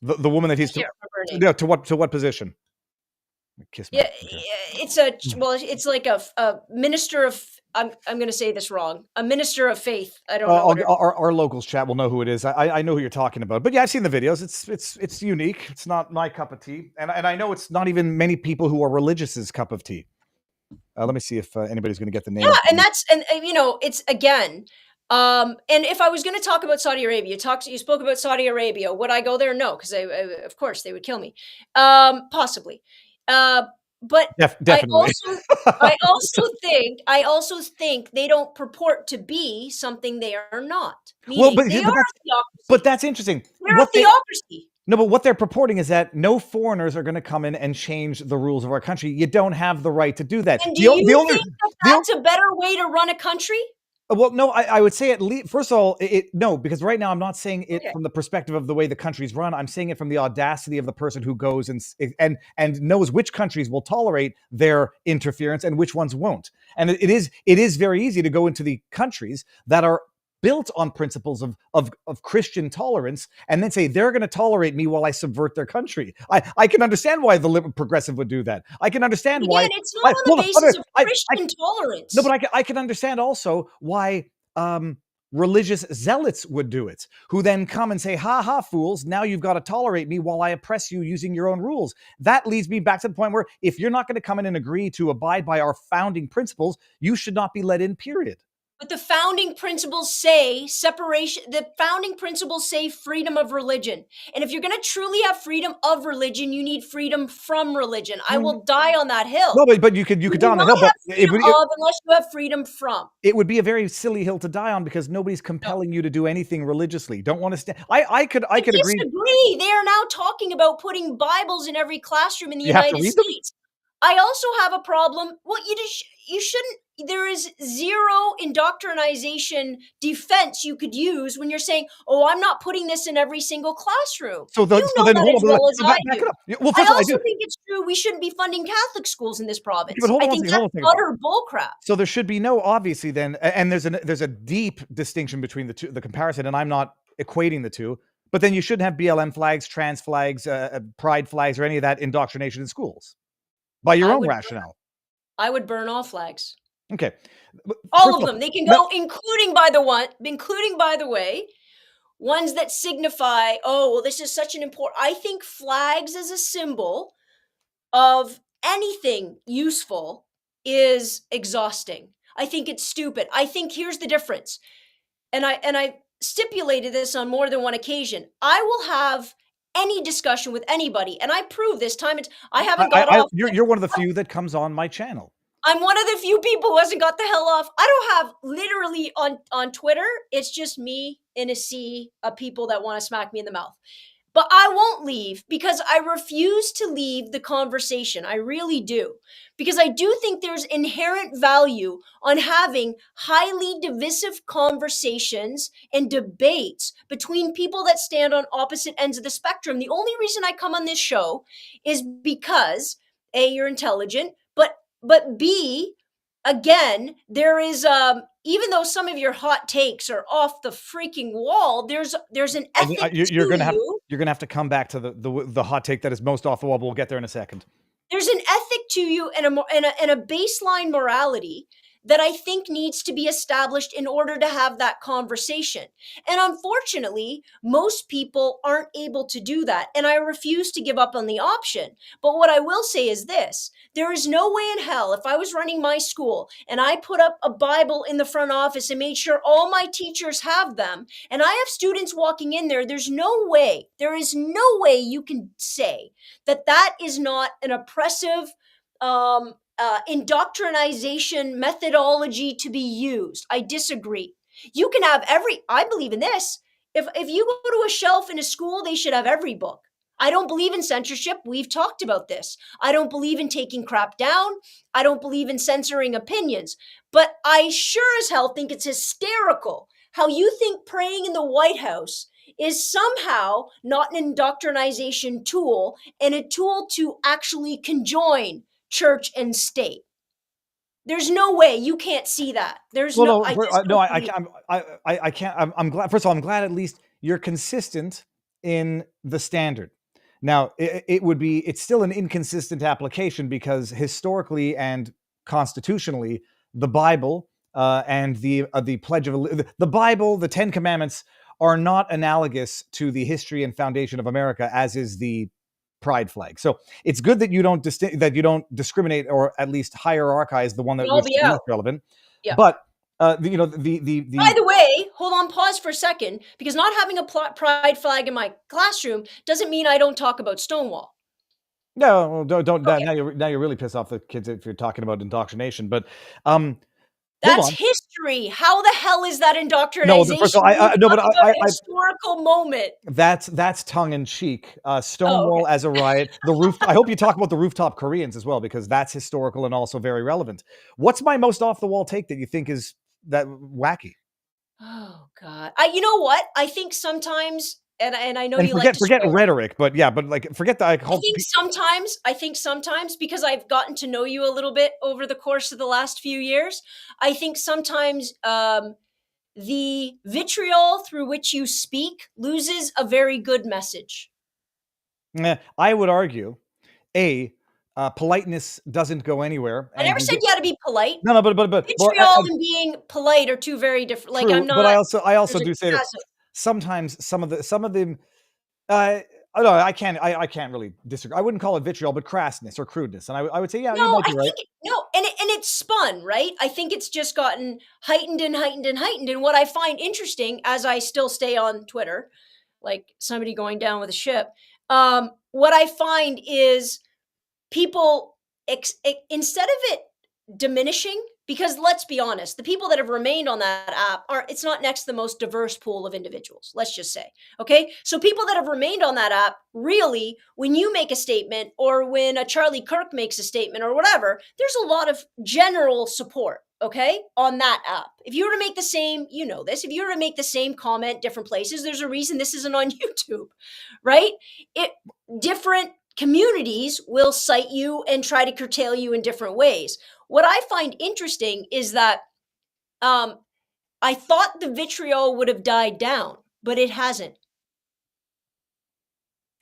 The woman that he's to what position? Kiss me. Yeah, it's like a minister of I'm going to say this wrong. A minister of faith. I don't know. What Our locals chat will know who it is. I know who you're talking about. But yeah, I've seen the videos. It's unique. It's not my cup of tea, and I know it's not even many people who are religious's cup of tea. Let me see if anybody's going to get the name. Yeah, and that's you know, it's again. And if I was going to talk about Saudi Arabia, you spoke about Saudi Arabia. Would I go there? No, because of course they would kill me. Possibly. But Definitely. I also think they don't purport to be something they are not. Well, Meaning they are a theocracy. but that's interesting. They're a theocracy. No, but what they're purporting is that no foreigners are going to come in and change the rules of our country. You don't have the right to do that. And do you think that that's a better way to run a country? Well, no, I would say at least, first of all, no, because right now I'm not saying it from the perspective of the way the country's run. I'm saying it from the audacity of the person who goes and knows which countries will tolerate their interference and which ones won't. And it is very easy to go into the countries that are built on principles of Christian tolerance and then say they're going to tolerate me while I subvert their country. I can understand why the liberal progressive would do that. I can understand why. Again, it's not on the basis of Christian tolerance. No, but I can understand also why religious zealots would do it, who then come and say, ha ha, fools, now you've got to tolerate me while I oppress you using your own rules. That leads me back to the point where if you're not going to come in and agree to abide by our founding principles, you should not be let in, period. But the founding principles say separation. The founding principles say freedom of religion. And if you're going to truly have freedom of religion, you need freedom from religion. I will die on that hill. No, but you could die on the hill, but unless you have freedom from. It would be a very silly hill to die on because nobody's compelling you to do anything religiously. Don't want to stand. I could agree. Disagree. They are now talking about putting Bibles in every classroom in the United States. I also have a problem. Well, you shouldn't. There is zero indoctrination defense you could use when you're saying, "Oh, I'm not putting this in every single classroom." So then hold on. Back it up. Well, I also think it's true we shouldn't be funding Catholic schools in this province. I think that's utter bullcrap. So there should be no, obviously, then, and there's a deep distinction between the comparison, and I'm not equating the two. But then you shouldn't have BLM flags, trans flags, pride flags, or any of that indoctrination in schools. By your own rationale. I would burn all flags. Okay. All of them. They can go, including by the way, ones that signify, oh, well, this is such an important. I think flags as a symbol of anything useful is exhausting. I think it's stupid. I think here's the difference. And I stipulated this on more than one occasion. I will have any discussion with anybody, and I prove this time. I haven't got off. You're one of the few that comes on my channel. I'm one of the few people who hasn't got the hell off. I don't have literally on Twitter. It's just me in a sea of people that want to smack me in the mouth. But I won't leave because I refuse to leave the conversation. I really do. Because I do think there's inherent value on having highly divisive conversations and debates between people that stand on opposite ends of the spectrum. The only reason I come on this show is because A, you're intelligent, but B, again, there is even though some of your hot takes are off the freaking wall, there's an ethic you're gonna have to come back to the hot take that is most off the wall, but we'll get there in a second. There's an ethic to you and a baseline morality that I think needs to be established in order to have that conversation. And unfortunately, most people aren't able to do that. And I refuse to give up on the option. But what I will say is this: there is no way in hell, if I was running my school and I put up a Bible in the front office and made sure all my teachers have them, and I have students walking in there, there is no way you can say that is not an oppressive, indoctrination methodology to be used. I disagree. You can have I believe in this. If you go to a shelf in a school, they should have every book. I don't believe in censorship. We've talked about this. I don't believe in taking crap down. I don't believe in censoring opinions. But I sure as hell think it's hysterical how you think praying in the White House is somehow not an indoctrination tool and a tool to actually conjoin church and state. There's no way you can't see that. I can't. I'm glad. First of all, I'm glad at least you're consistent in the standard. Now, it's still an inconsistent application because historically and constitutionally, the Bible and the Pledge of the Bible, the Ten Commandments are not analogous to the history and foundation of America, as is the pride flag. So it's good that you don't discriminate, or at least hierarchize the one that was the most relevant. Yeah. But By the way, hold on, pause for a second, because not having a pride flag in my classroom doesn't mean I don't talk about Stonewall. No, don't. Okay. Now you're really pissed off the kids if you're talking about indoctrination. But that's history. How the hell is that indoctrination? No, first of all, but I historical moment. That's tongue in cheek. Stonewall as a riot. The roof. I hope you talk about the rooftop Koreans as well, because that's historical and also very relevant. What's my most off the wall take that you think is that wacky? Oh God! You know what? I think sometimes, and I know you forget rhetoric, but forget that. I think sometimes because I've gotten to know you a little bit over the course of the last few years, I think sometimes the vitriol through which you speak loses a very good message. I would argue, politeness doesn't go anywhere. I never said you had to be polite. No, but vitriol and being polite are two very different. Like, I'm not. But I also do say that sometimes some of them. No, I can't really disagree. I wouldn't call it vitriol, but crassness or crudeness, and I would say, yeah, you might be right. And it's spun, right? I think it's just gotten heightened and heightened and heightened. And what I find interesting, as I still stay on Twitter, like somebody going down with a ship, what I find is people, instead of it diminishing, because let's be honest, the people that have remained on that app it's not next to the most diverse pool of individuals, let's just say. Okay. So people that have remained on that app, really, when you make a statement or when a Charlie Kirk makes a statement or whatever, there's a lot of general support, okay, on that app. If you were to make the same, if you were to make the same comment different places, there's a reason this isn't on YouTube, right? Different communities will cite you and try to curtail you in different ways. What I find interesting is that I thought the vitriol would have died down, but it hasn't.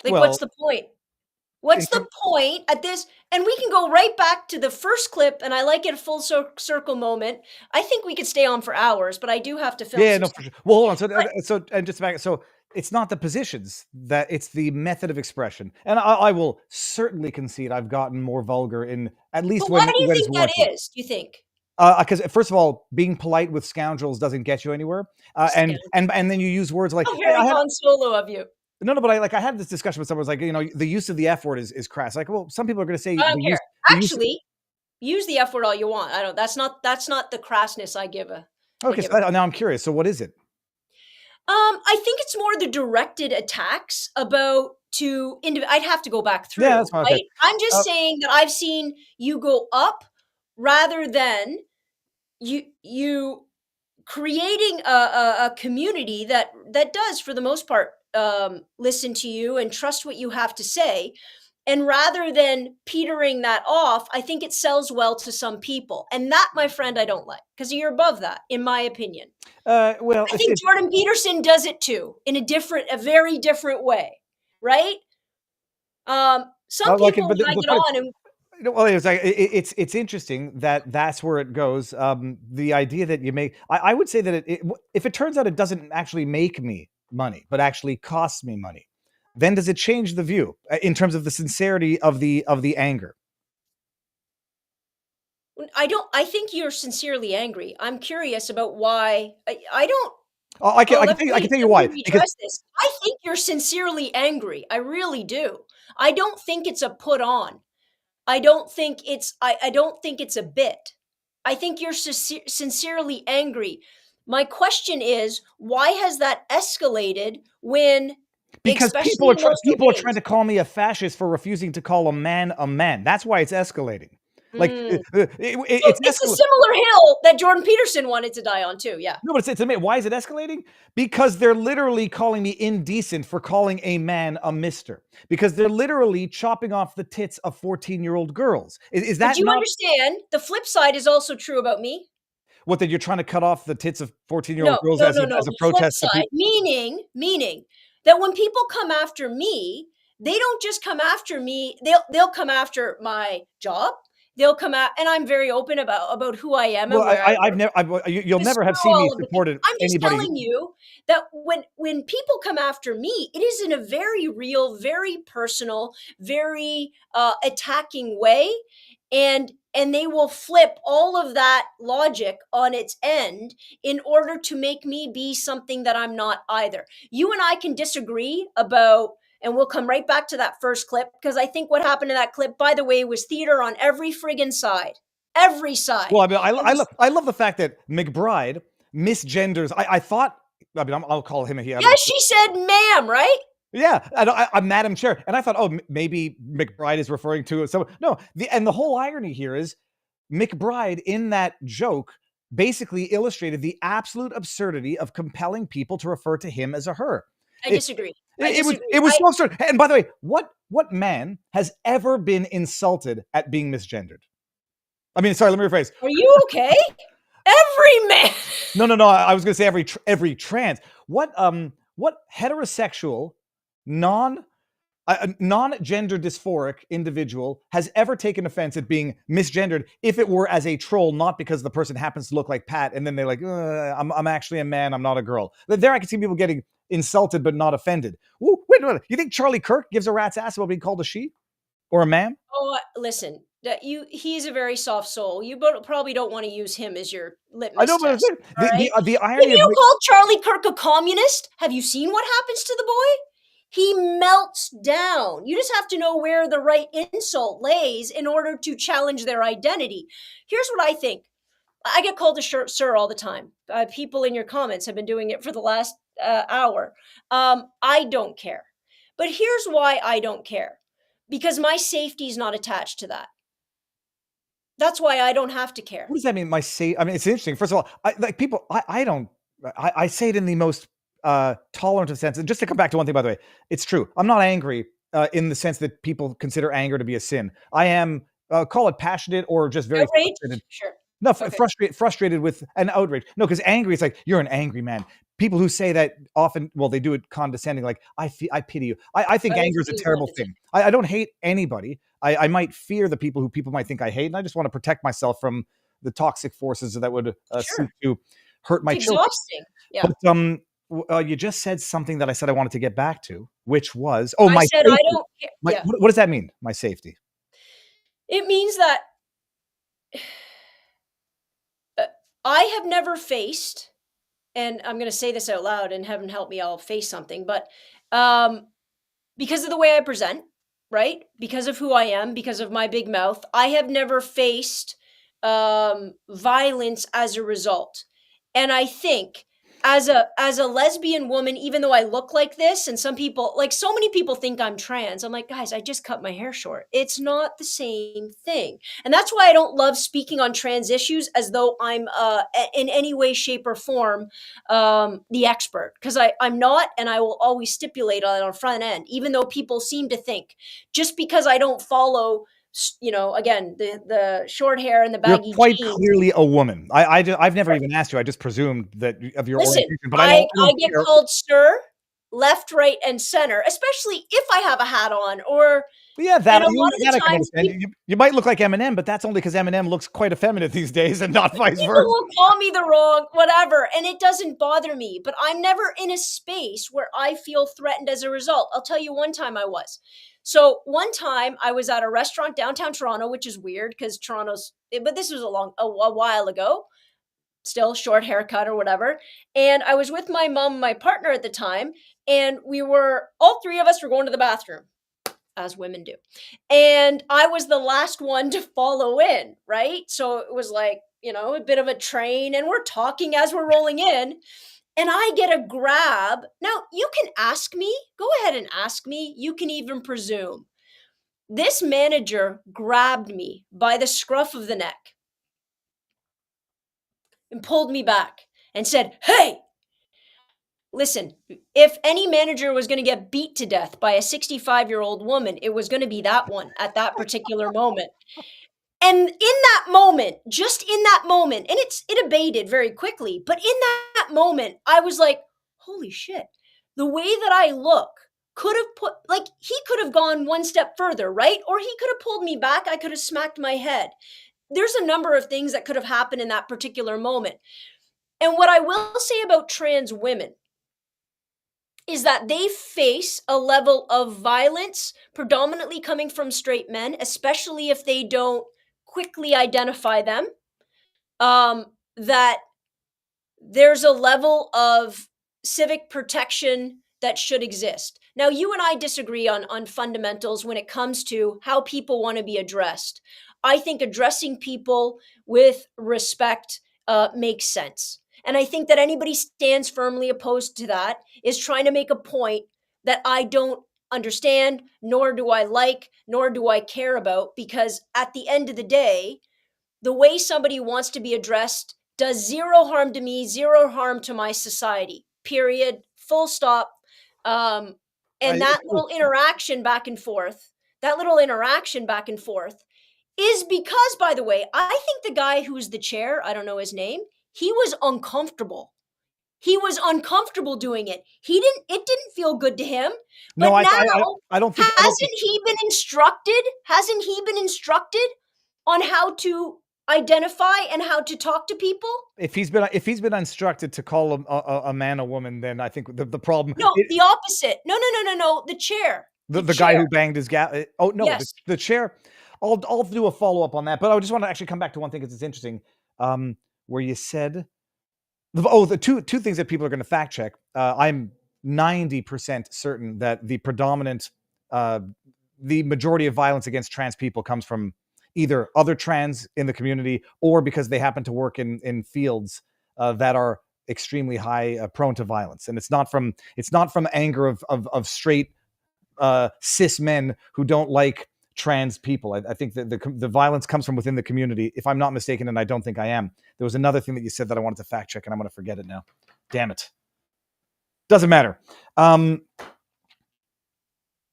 What's the point? What's the point at this? And we can go right back to the first clip, and I like it a full circle moment. I think we could stay on for hours, but I do have to film. Yeah, no, for sure. Well, hold on. So and just back. So it's not the positions, that it's the method of expression. And I will certainly concede I've gotten more vulgar in at least when. Why do you think that is? Do you think? Because first of all, being polite with scoundrels doesn't get you anywhere. And then you use words like, very Han Solo of you. No, but I had this discussion with someone. It's like, the use of the F word is crass. Like, well, some people are going to say, use the F word all you want. That's not the crassness I give a. Okay, so now I'm curious. So what is it? I think it's more the directed attacks I'd have to go back through. Yeah, that's fine. Right? Okay. I'm just saying that I've seen you go up rather than you creating a community that does, for the most part, listen to you and trust what you have to say. And rather than petering that off, I think it sells well to some people. And that, my friend, I don't like, because you're above that, in my opinion. I think Jordan Peterson does it too, in a very different way, right? Some people drag it on and. Well, it's interesting that that's where it goes. The idea that you make, I would say that if it turns out it doesn't actually make me money, but actually costs me money, then does it change the view in terms of the sincerity of the anger? I think you're sincerely angry. I'm curious about why. I don't. I can tell you why. Because I think you're sincerely angry. I really do. I don't think it's a put on. I don't think it's a bit. I think you're sincerely angry. My question is, why has that escalated when? Because people are trying to call me a fascist for refusing to call a man a man. That's why it's escalating. Like it's a similar hill that Jordan Peterson wanted to die on too. Yeah. No, but it's why is it escalating? Because they're literally calling me indecent for calling a man a mister. Because they're literally chopping off the tits of 14-year-old girls. Is that? Do you understand? The flip side is also true about me. What, that you're trying to cut off the tits of 14-year-old girls as a protest? Flip side, meaning that when people come after me, they don't just come after me. They'll come after my job. they'll come out, and I'm very open about who I am. Well, and where I've never, you'll Just never have screw seen me all of the people. supported I'm just anybody. telling you that when people come after me, it is in a very real, very personal, very attacking way, and they will flip all of that logic on its end in order to make me be something that I'm not either. You and I can disagree about, and we'll come right back to that first clip, because I think what happened in that clip, by the way, was theater on every friggin' side. Every side. Well, I mean, I love the fact that McBride misgenders. I thought, I mean, I'll call him a he. Yeah, she said ma'am, right? Yeah, I'm Madam Chair, and I thought, oh, maybe McBride is referring to someone. No, the whole irony here is McBride in that joke basically illustrated the absolute absurdity of compelling people to refer to him as a her. I disagree. It was so absurd. And by the way, what man has ever been insulted at being misgendered? I mean, sorry, let me rephrase. Are you okay? Every man. No. I was going to say every trans. What heterosexual, non-gender dysphoric individual has ever taken offense at being misgendered if it were as a troll, not because the person happens to look like Pat, and then they're like, I'm actually a man, I'm not a girl. There I can see people getting insulted but not offended. Ooh, wait a minute. You think Charlie Kirk gives a rat's ass about being called a she or a ma'am? Oh, listen. He's a very soft soul. You probably don't want to use him as your litmus I know, but test. the irony If you of call Charlie Kirk a communist, have you seen what happens to the boy? He melts down. You just have to know where the right insult lays in order to challenge their identity. Here's what I think. I get called a sir all the time. People in your comments have been doing it for the last hour. I don't care. But here's why I don't care. Because my safety is not attached to that. That's why I don't have to care. What does that mean? I mean, it's interesting. First of all, I say it in the most tolerant of sense. And just to come back to one thing, by the way, it's true. I'm not angry in the sense that people consider anger to be a sin. I am, call it passionate or just very frustrated. Sure. No, Okay. frustrated with an outrage. No, because angry, it's like, you're an angry man. People who say that often, well, they do it condescending, like, I pity you. I think anger is a terrible thing. I don't hate anybody. I might fear the people who people might think I hate, and I just want to protect myself from the toxic forces that would seek to hurt my children. Exhausting. Yeah. But you just said something that I said I wanted to get back to, which was, I said safety. I don't care. Yeah. What does that mean, my safety? It means that I have never faced, and I'm going to say this out loud, and heaven help me, I'll face something, but because of the way I present, right? Because of who I am, because of my big mouth, I have never faced violence as a result. And I think as a lesbian woman, even though I look like this, and some people, like so many people think I'm trans, I'm like, guys, I just cut my hair short. It's not the same thing. And that's why I don't love speaking on trans issues as though I'm in any way, shape, or form the expert, because I'm not, and I will always stipulate on front end, even though people seem to think just because I don't follow, you know, again, the short hair and the baggy You're quite jeans. clearly a woman. I've never even asked you. I just presumed that of your Listen, orientation. But I don't get care. called sir, left, right, and center, especially if I have a hat on, or Yeah, that, and a lot of the that I can times understand. You might look like Eminem, but that's only because Eminem looks quite effeminate these days, and not vice people versa. will call me the wrong whatever, and it doesn't bother me. But I'm never in a space where I feel threatened as a result. I'll tell you one time I was. So one time I was at a restaurant downtown Toronto, which is weird because but this was a while ago. Still short haircut or whatever. And I was with my mom, my partner at the time, and all three of us were going to the bathroom, as women do. And I was the last one to follow in, right? So it was like, you know, a bit of a train, and we're talking as we're rolling in, and I get a grab. Now, you can ask me, go ahead and ask me. You can even presume. This manager grabbed me by the scruff of the neck and pulled me back and said, "Hey, listen, if any manager was going to get beat to death by a 65-year-old woman, it was going to be that one at that particular moment." And in that moment, just in that moment, and it abated very quickly, but in that moment, I was like, holy shit, the way that I look could have he could have gone one step further, right? Or he could have pulled me back. I could have smacked my head. There's a number of things that could have happened in that particular moment. And what I will say about trans women is that they face a level of violence predominantly coming from straight men, especially if they don't quickly identify them, that there's a level of civic protection that should exist. Now, you and I disagree on fundamentals when it comes to how people want to be addressed. I think addressing people with respect makes sense. And I think that anybody stands firmly opposed to that is trying to make a point that I don't understand, nor do I like, nor do I care about, because at the end of the day, the way somebody wants to be addressed does zero harm to me, zero harm to my society, period, full stop. And that little interaction back and forth, is because, by the way, I think the guy who's the chair, I don't know his name, he was uncomfortable. He was uncomfortable doing it. It didn't feel good to him. But No, I don't think. Hasn't he been instructed? Hasn't he been instructed on how to identify and how to talk to people? If he's been instructed to call a man a woman, then I think the problem. No, the opposite. No. The chair. The guy who banged his gas. Oh no, Yes. the chair. I'll do a follow up on that, but I just want to actually come back to one thing because it's interesting. Where you said, the two things that people are going to fact check. I'm 90% certain that the majority of violence against trans people comes from either other trans in the community or because they happen to work in fields that are extremely high prone to violence, and it's not from anger of straight cis men who don't like trans people. I think that the violence comes from within the community, if I'm not mistaken, and I don't think I am. There was another thing that you said that I wanted to fact check, and I'm going to forget it now. Damn it. Doesn't matter.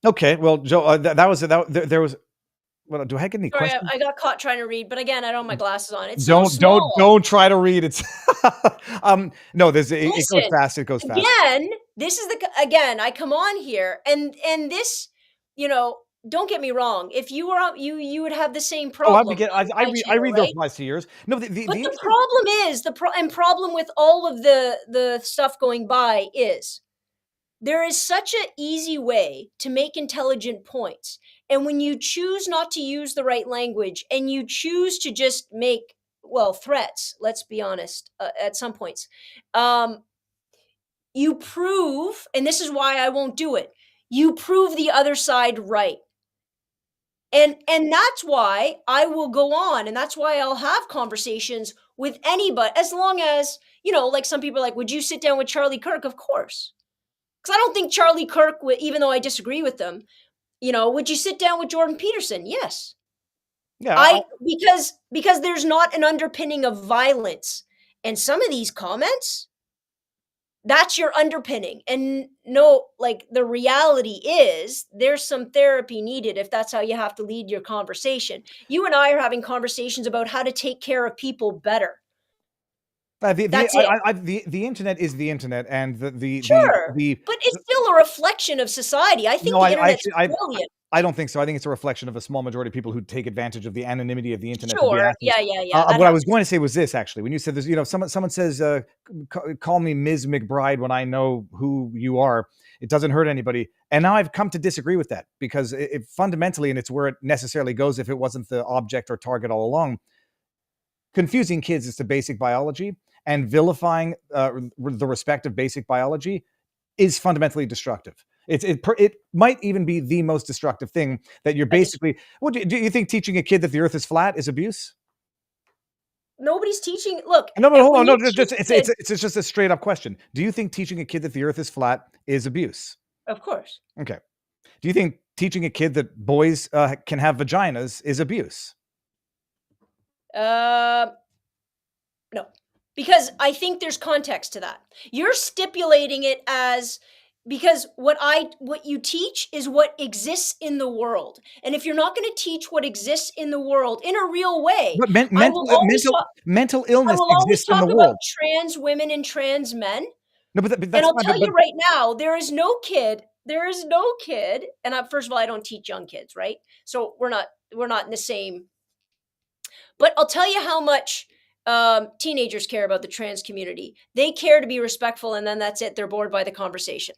Okay, well, Joe, there was. Well, do I get any Sorry, questions? I got caught trying to read, but again, I don't have my glasses on. It's Don't so small. don't try to read it. No, it goes fast. It goes fast. Again, I come on here and this, don't get me wrong. If you were up, you would have the same problem. I read those last 2 years. No, But the problem is problem with all of the stuff going by is there is such an easy way to make intelligent points. And when you choose not to use the right language and you choose to just make, threats, let's be honest, at some points, you prove, and this is why I won't do it, you prove the other side right. And that's why I will go on, and that's why I'll have conversations with anybody, as long as, like some people are like, would you sit down with Charlie Kirk? Of course. Because I don't think Charlie Kirk, even though I disagree with them, would you sit down with Jordan Peterson? Yes. Yeah. Because there's not an underpinning of violence. And some of these comments, that's your underpinning. And no, the reality is there's some therapy needed if that's how you have to lead your conversation. You and I are having conversations about how to take care of people better. The internet is the internet, and but it's still a reflection of society. I think the internet's brilliant. I don't think so. I think it's a reflection of a small majority of people who take advantage of the anonymity of the internet. Sure. Yeah. What I was going to say was this, actually. When you said this, someone says, call me Ms. McBride when I know who you are. It doesn't hurt anybody. And now I've come to disagree with that because it fundamentally, and it's where it necessarily goes if it wasn't the object or target all along, confusing kids as to basic biology and vilifying the respect of basic biology is fundamentally destructive. It might even be the most destructive thing that you're basically. Do you think teaching a kid that the Earth is flat is abuse? Nobody's teaching. Look. No, hold on. No, it's just a straight up question. Do you think teaching a kid that the Earth is flat is abuse? Of course. Okay. Do you think teaching a kid that boys can have vaginas is abuse? No. Because I think there's context to that. You're stipulating it as because what you teach is what exists in the world. And if you're not going to teach what exists in the world in a real way, but mental illness exists in the world. Trans women and trans men. No, but and I'll tell you right now, there is no kid there is no kid, and first of all, I don't teach young kids, right? So we're not in the same. But I'll tell you how much teenagers care about the trans community. They care to be respectful, and then that's it. They're bored by the conversation.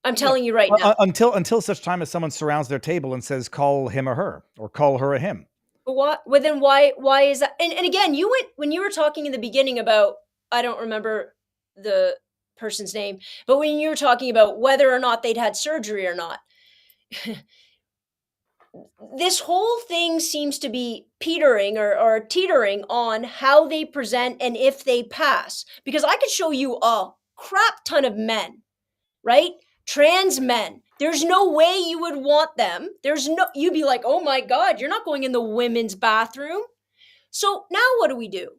I'm telling you right now. Until such time as someone surrounds their table and says, "Call him a her," or "Call her a him." But what? Well, then why is that? And again, when you were talking in the beginning about, I don't remember the person's name, but when you were talking about whether or not they'd had surgery or not, this whole thing seems to be petering or teetering on how they present and if they pass. Because I could show you a crap ton of men, right? Trans men. There's no way you would want them. You'd be like, oh my God, you're not going in the women's bathroom. So now what do?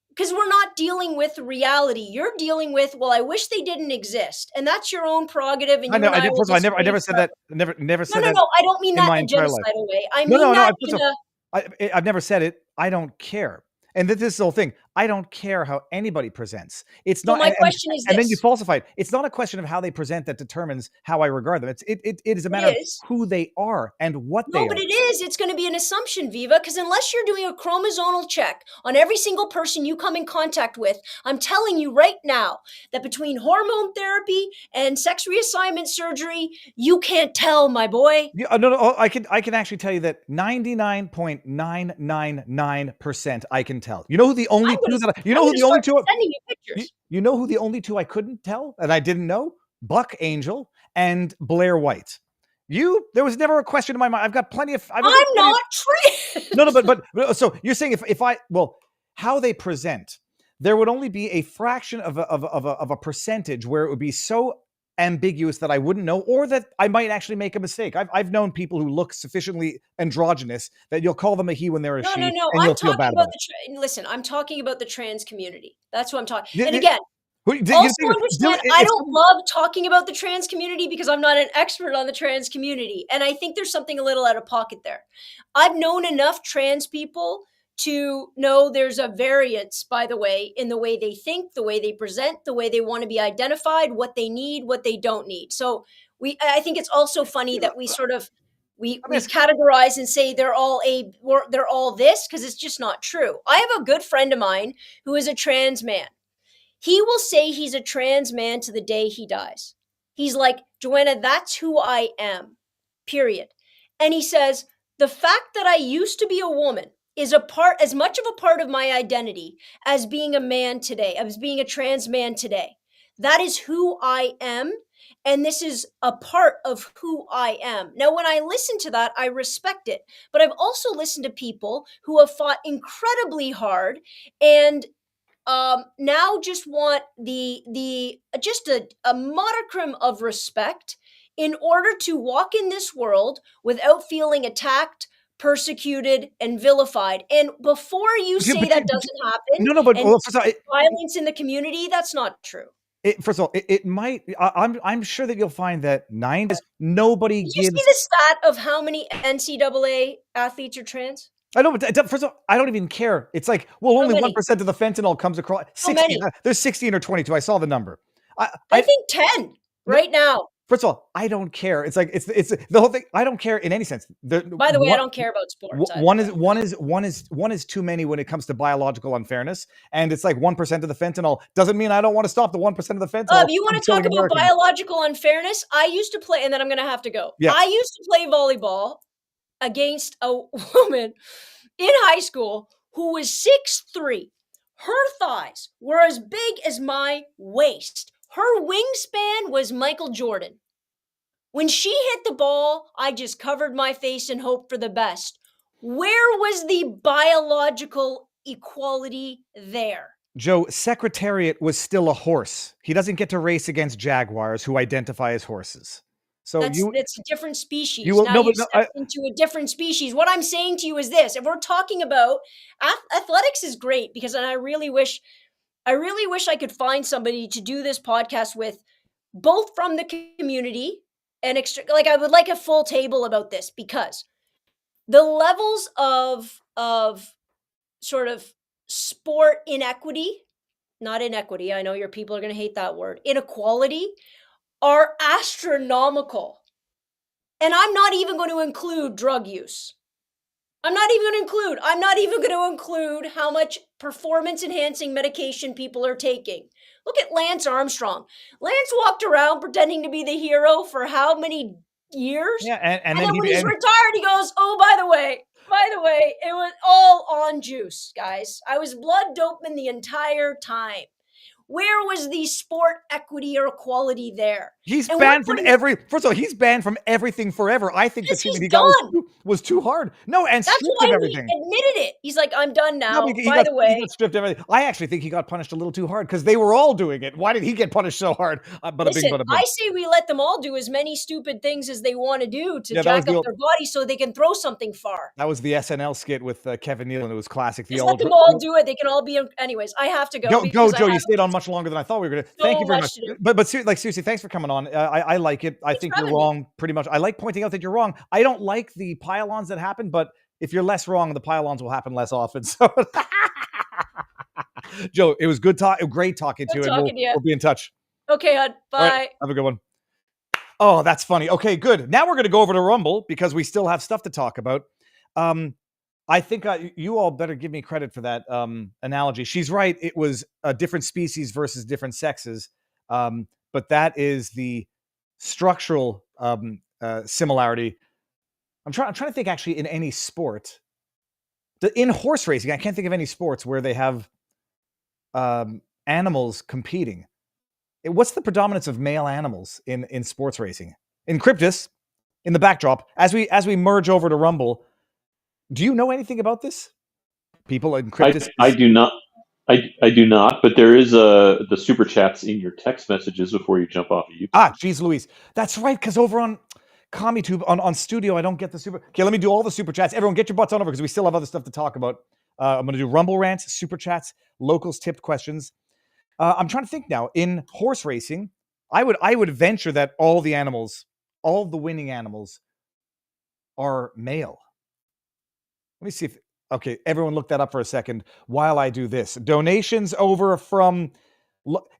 Because we're not dealing with reality. You're dealing with, well, I wish they didn't exist. And that's your own prerogative. And I know. I never said that. Never said that. No, I don't mean in that my in a entire life. genocidal way. I mean that in a... I've never said it. I don't care. And this is the whole thing. I don't care how anybody presents. It's not. my question is and then this. you falsify it. It's not a question of how they present that determines how I regard them. It is a matter of who they are and what they are. No, but it is. It's going to be an assumption, Viva, because unless you're doing a chromosomal check on every single person you come in contact with, I'm telling you right now that between hormone therapy and sex reassignment surgery, you can't tell, my boy. Yeah, no. I can actually tell you that 99.999% I can tell. You know who the only two that you know who the only two sending you pictures. You know who the only two I couldn't tell and I didn't know? Buck Angel and Blair White. There was never a question in my mind. I've got plenty of. I'm not trans. No, but so you're saying how they present, there would only be a fraction of a percentage where it would be so ambiguous that I wouldn't know, or that I might actually make a mistake. I've known people who look sufficiently androgynous that you'll call them a he when they're a she, and you'll feel bad about it. Listen, I'm talking about the trans community. That's what I'm talking. And again, understand, I don't love talking about the trans community because I'm not an expert on the trans community, and I think there's something a little out of pocket there. I've known enough trans people to know there's a variance, by the way, in the way they think, the way they present, the way they want to be identified, what they need, what they don't need. So I think it's also funny that we sort of we categorize and say they're all this, because it's just not true. I have a good friend of mine who is a trans man. He will say he's a trans man to the day he dies. He's like, Joanna, that's who I am, period. And he says, the fact that I used to be a woman is as much of a part of my identity as being a man today, as being a trans man today. That is who I am. And this is a part of who I am. Now, when I listen to that, I respect it. But I've also listened to people who have fought incredibly hard and now just want just a modicum of respect in order to walk in this world without feeling attacked, persecuted, and vilified. And before you say that doesn't happen, violence in the community, that's not true. First of all, it might. I'm sure that you'll find that nobody gives. Did you see the stat of how many NCAA athletes are trans? I know, but first of all, I don't even care. It's like, well, only 1% of the fentanyl comes across. 16, there's 16 or 22. I saw the number. I think 10 right now. First of all, I don't care. It's like it's the whole thing. I don't care in any sense. By the way, I don't care about sports. One is too many when it comes to biological unfairness, and it's like 1% of the fentanyl doesn't mean I don't want to stop the 1% of the fentanyl. You want to talk about biological unfairness? I used to play, and then I'm going to have to go. Yeah. I used to play volleyball against a woman in high school who was 6'3". Her thighs were as big as my waist. Her wingspan was Michael Jordan. When she hit the ball, I just covered my face and hoped for the best. Where was the biological equality there? Joe, Secretariat was still a horse. He doesn't get to race against jaguars who identify as horses. So that's a different species. You will, now you step into a different species. What I'm saying to you is this: if we're talking about athletics, is great because, and I really wish I could find somebody to do this podcast with, both from the community and I would like a full table about this, because the levels of sort of sport inequity, not inequity. I know your people are going to hate that word. Inequality are astronomical. And I'm not even going to include drug use. I'm not even going to include how much performance enhancing medication people are taking. Look at Lance Armstrong. Lance walked around pretending to be the hero for how many years? Yeah, and And then then when he he's retired, he goes, oh, by the way, it was all on juice, guys. I was blood doping the entire time. Where was the sport equity or equality there? he's And banned we're from putting- first of all, he's banned from everything forever. I think the Yes, treatment he's he got done. was too hard. No, and That's stripped why of he everything. admitted it. He's like, I'm done now. No, he By got, the he way, got stripped of everything. I actually think he got punished a little too hard because they were all doing it. Why did he get punished so hard? listen, I say we let them all do as many stupid things as they want to do to Yeah, that was jack the up old- their body so they can throw something far. That was the SNL skit with Kevin Nealon. It was classic. Just let them all do it. They can all be. Anyways, I have to go. Go, because I Joe. You have stayed on much longer than I thought we were going to. Thank you so very much much. to do. But seriously, thanks for coming on. I like it. I Thanks think for you're having me. wrong pretty much. I like pointing out that you're wrong. I don't like the pile-ons that happen, but if you're less wrong, the pile-ons will happen less often. So, Joe, it was great talking to you. And talking to you. we'll be in touch. Okay, hon. Bye. All right, have a good one. Oh, that's funny. Okay, good. Now we're going to go over to Rumble because we still have stuff to talk about. I think you all better give me credit for that analogy. She's right. It was a different species versus different sexes. But that is the structural similarity. I'm trying to think actually in any sport. In horse racing, I can't think of any sports where they have animals competing. What's the predominance of male animals in sports racing? In Cryptus, in the backdrop, as we merge over to Rumble, do you know anything about this? People in Cryptus? I do not. I do not, but there is the super chats in your text messages before you jump off of YouTube. Geez Louise. That's right, because over on CommuTube, on Studio, I don't get the super... Okay, let me do all the super chats. Everyone, get your butts on over, because we still have other stuff to talk about. I'm going to do Rumble rants, super chats, locals tipped questions. I'm trying to think now. In horse racing, I would venture that all the winning animals are male. Let me see if... Okay, everyone look that up for a second while I do this. Donations over from...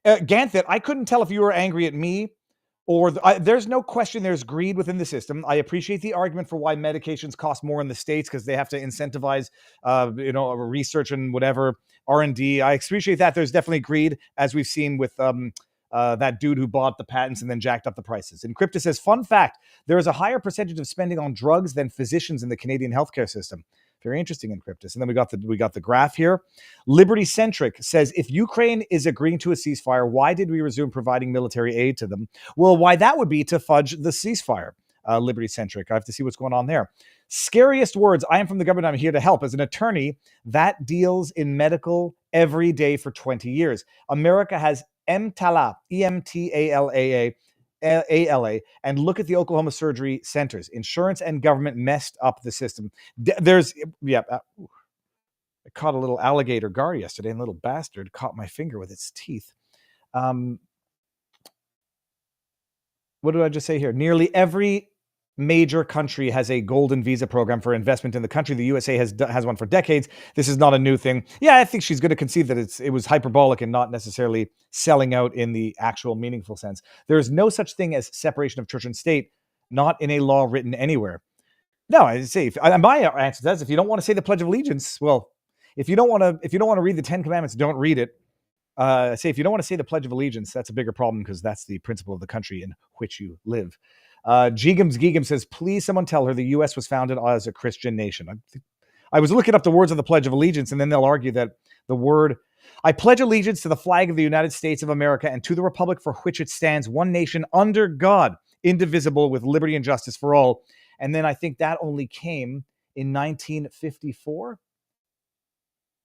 Ganthet, I couldn't tell if you were angry at me or... there's no question there's greed within the system. I appreciate the argument for why medications cost more in the States because they have to incentivize, research and whatever, R&D. I appreciate that. There's definitely greed, as we've seen with... that dude who bought the patents and then jacked up the prices. And Crypto says, fun fact, there is a higher percentage of spending on drugs than physicians in the Canadian healthcare system. Very interesting in Cryptus. And then we got the graph here. Liberty Centric says, if Ukraine is agreeing to a ceasefire, why did we resume providing military aid to them? Well, why that would be to fudge the ceasefire. Liberty Centric. I have to see what's going on there. Scariest words. I am from the government. I'm here to help. As an attorney that deals in medical every day for 20 years. America has EMTALA, EMTALA, and look at the Oklahoma surgery centers. Insurance and government messed up the system. I caught a little alligator gar yesterday, and a little bastard caught my finger with its teeth. What did I just say here? Nearly every major country has a golden visa program for investment in the country. The USA has one for decades. This is not a new thing. Yeah, I think she's going to concede that it was hyperbolic and not necessarily selling out in the actual meaningful sense. There is no such thing as separation of church and state, not in a law written anywhere. No, I say my answer is if you don't want to say the Pledge of Allegiance, well, if you don't want to read the Ten Commandments, don't read it. Say if you don't want to say the Pledge of Allegiance, that's a bigger problem because that's the principle of the country in which you live. Geegum says, please someone tell her the U.S. was founded as a Christian nation. I was looking up the words of the Pledge of Allegiance, and then they'll argue that the word, I pledge allegiance to the flag of the United States of America and to the republic for which it stands, one nation under God, indivisible, with liberty and justice for all. And then I think that only came in 1954.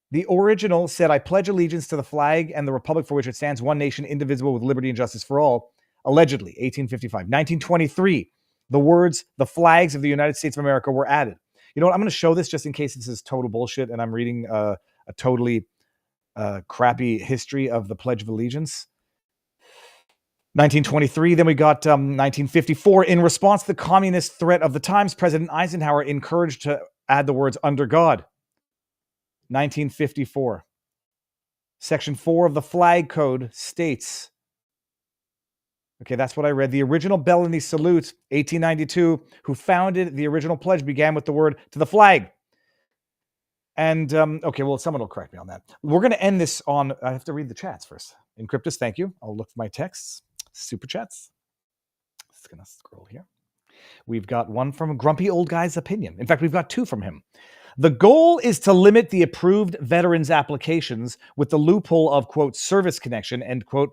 The original said, I pledge allegiance to the flag and the republic for which it stands, one nation, indivisible, with liberty and justice for all. Allegedly, 1855. 1923, the words, the flags of the United States of America were added. You know what? I'm going to show this just in case this is total bullshit and I'm reading a totally crappy history of the Pledge of Allegiance. 1923, then we got 1954. In response to the communist threat of the times, President Eisenhower encouraged to add the words under God. 1954. Section 4 of the Flag Code states, Okay, that's what I read. The original Bellany Salute, 1892, who founded the original pledge, began with the word "to the flag." And, okay, well, someone will correct me on that. We're going to end this on, I have to read the chats first. Encryptus, thank you. I'll look for my texts. Super chats. Just going to scroll here. We've got one from a Grumpy Old Guy's Opinion. In fact, we've got two from him. The goal is to limit the approved veterans applications with the loophole of, quote, service connection, end quote.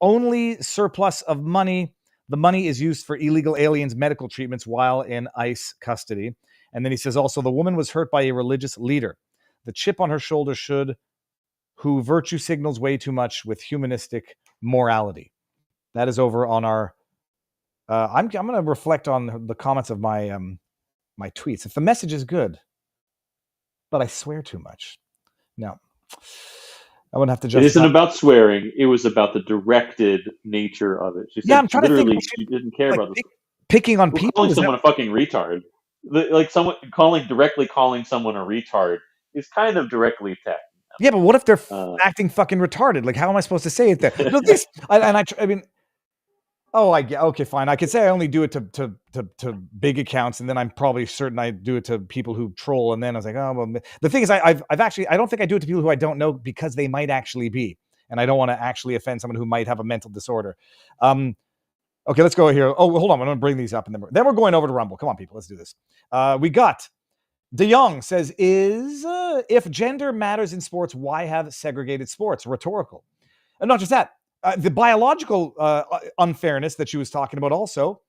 Only surplus of money. The money is used for illegal aliens' medical treatments while in ICE custody. And then he says also, the woman was hurt by a religious leader. The chip on her shoulder who virtue signals way too much with humanistic morality. That is over on our, I'm going to reflect on the comments of my my tweets. If the message is good, but I swear too much. No. I wouldn't have to just. It isn't about swearing. It was about the directed nature of it. She said, I'm trying to think. She didn't care about this. Picking on people. Calling someone a fucking retard. Like someone directly calling someone a retard is kind of directly attacking them. Yeah, but what if they're acting fucking retarded? Like, how am I supposed to say it there? No, this, I mean, oh, I get, okay, fine. I could say I only do it to big accounts, and then I'm probably certain I do it to people who troll. And then I was like, oh, well, the thing is, I've actually, I don't think I do it to people who I don't know because they might actually be, and I don't want to actually offend someone who might have a mental disorder. Okay, let's go here. Oh, hold on. I'm going to bring these up, and then we're going over to Rumble. Come on, people. Let's do this. We got De Jong says, if gender matters in sports, why have segregated sports? Rhetorical. And not just that. The biological unfairness that she was talking about also,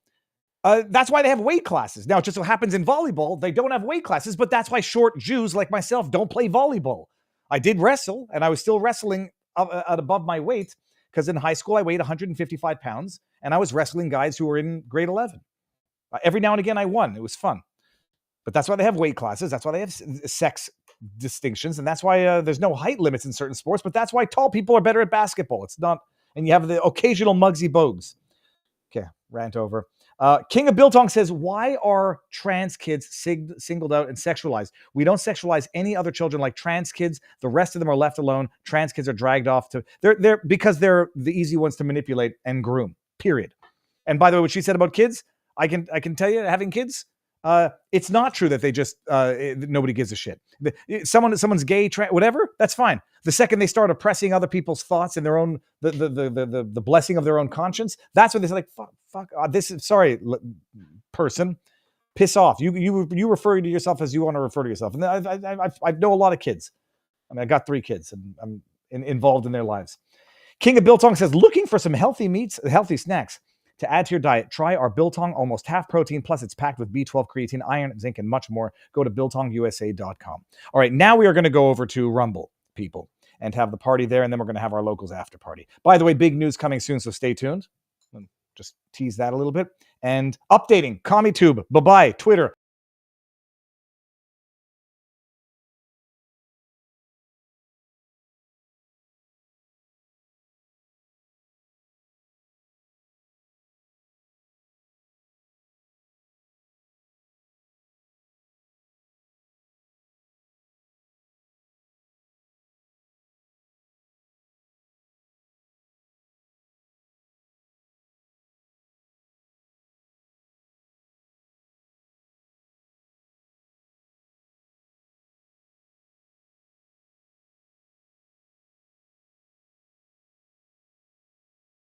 that's why they have weight classes. Now, it just so happens in volleyball, they don't have weight classes, but that's why short Jews like myself don't play volleyball. I did wrestle, and I was still wrestling at above my weight, because in high school, I weighed 155 pounds, and I was wrestling guys who were in grade 11. Every now and again, I won. It was fun. But that's why they have weight classes. That's why they have sex distinctions. And that's why there's no height limits in certain sports. But that's why tall people are better at basketball. It's not, and you have the occasional Muggsy Bogues. Okay, rant over. King of Biltong says, why are trans kids singled out and sexualized? We don't sexualize any other children like trans kids. The rest of them are left alone. Trans kids are dragged off to, because they're the easy ones to manipulate and groom, period. And by the way, what she said about kids, I can tell you, having kids, it's not true that they just, nobody gives a shit. Someone's gay, whatever, that's fine. The second they start oppressing other people's thoughts and their own, the blessing of their own conscience, that's when they say like, fuck, this is, sorry, person, piss off. You refer to yourself as you want to refer to yourself. And I know a lot of kids. I mean, I got 3 kids, and I'm involved in their lives. King of Biltong says, looking for some healthy meats, healthy snacks to add to your diet, try our Biltong, almost half protein, plus it's packed with B12, creatine, iron, zinc, and much more. Go to biltongusa.com. All right, now we are going to go over to Rumble, people, and have the party there, and then we're going to have our locals after party. By the way, big news coming soon, so stay tuned. Just tease that a little bit. And updating, CommieTube, bye-bye, Twitter,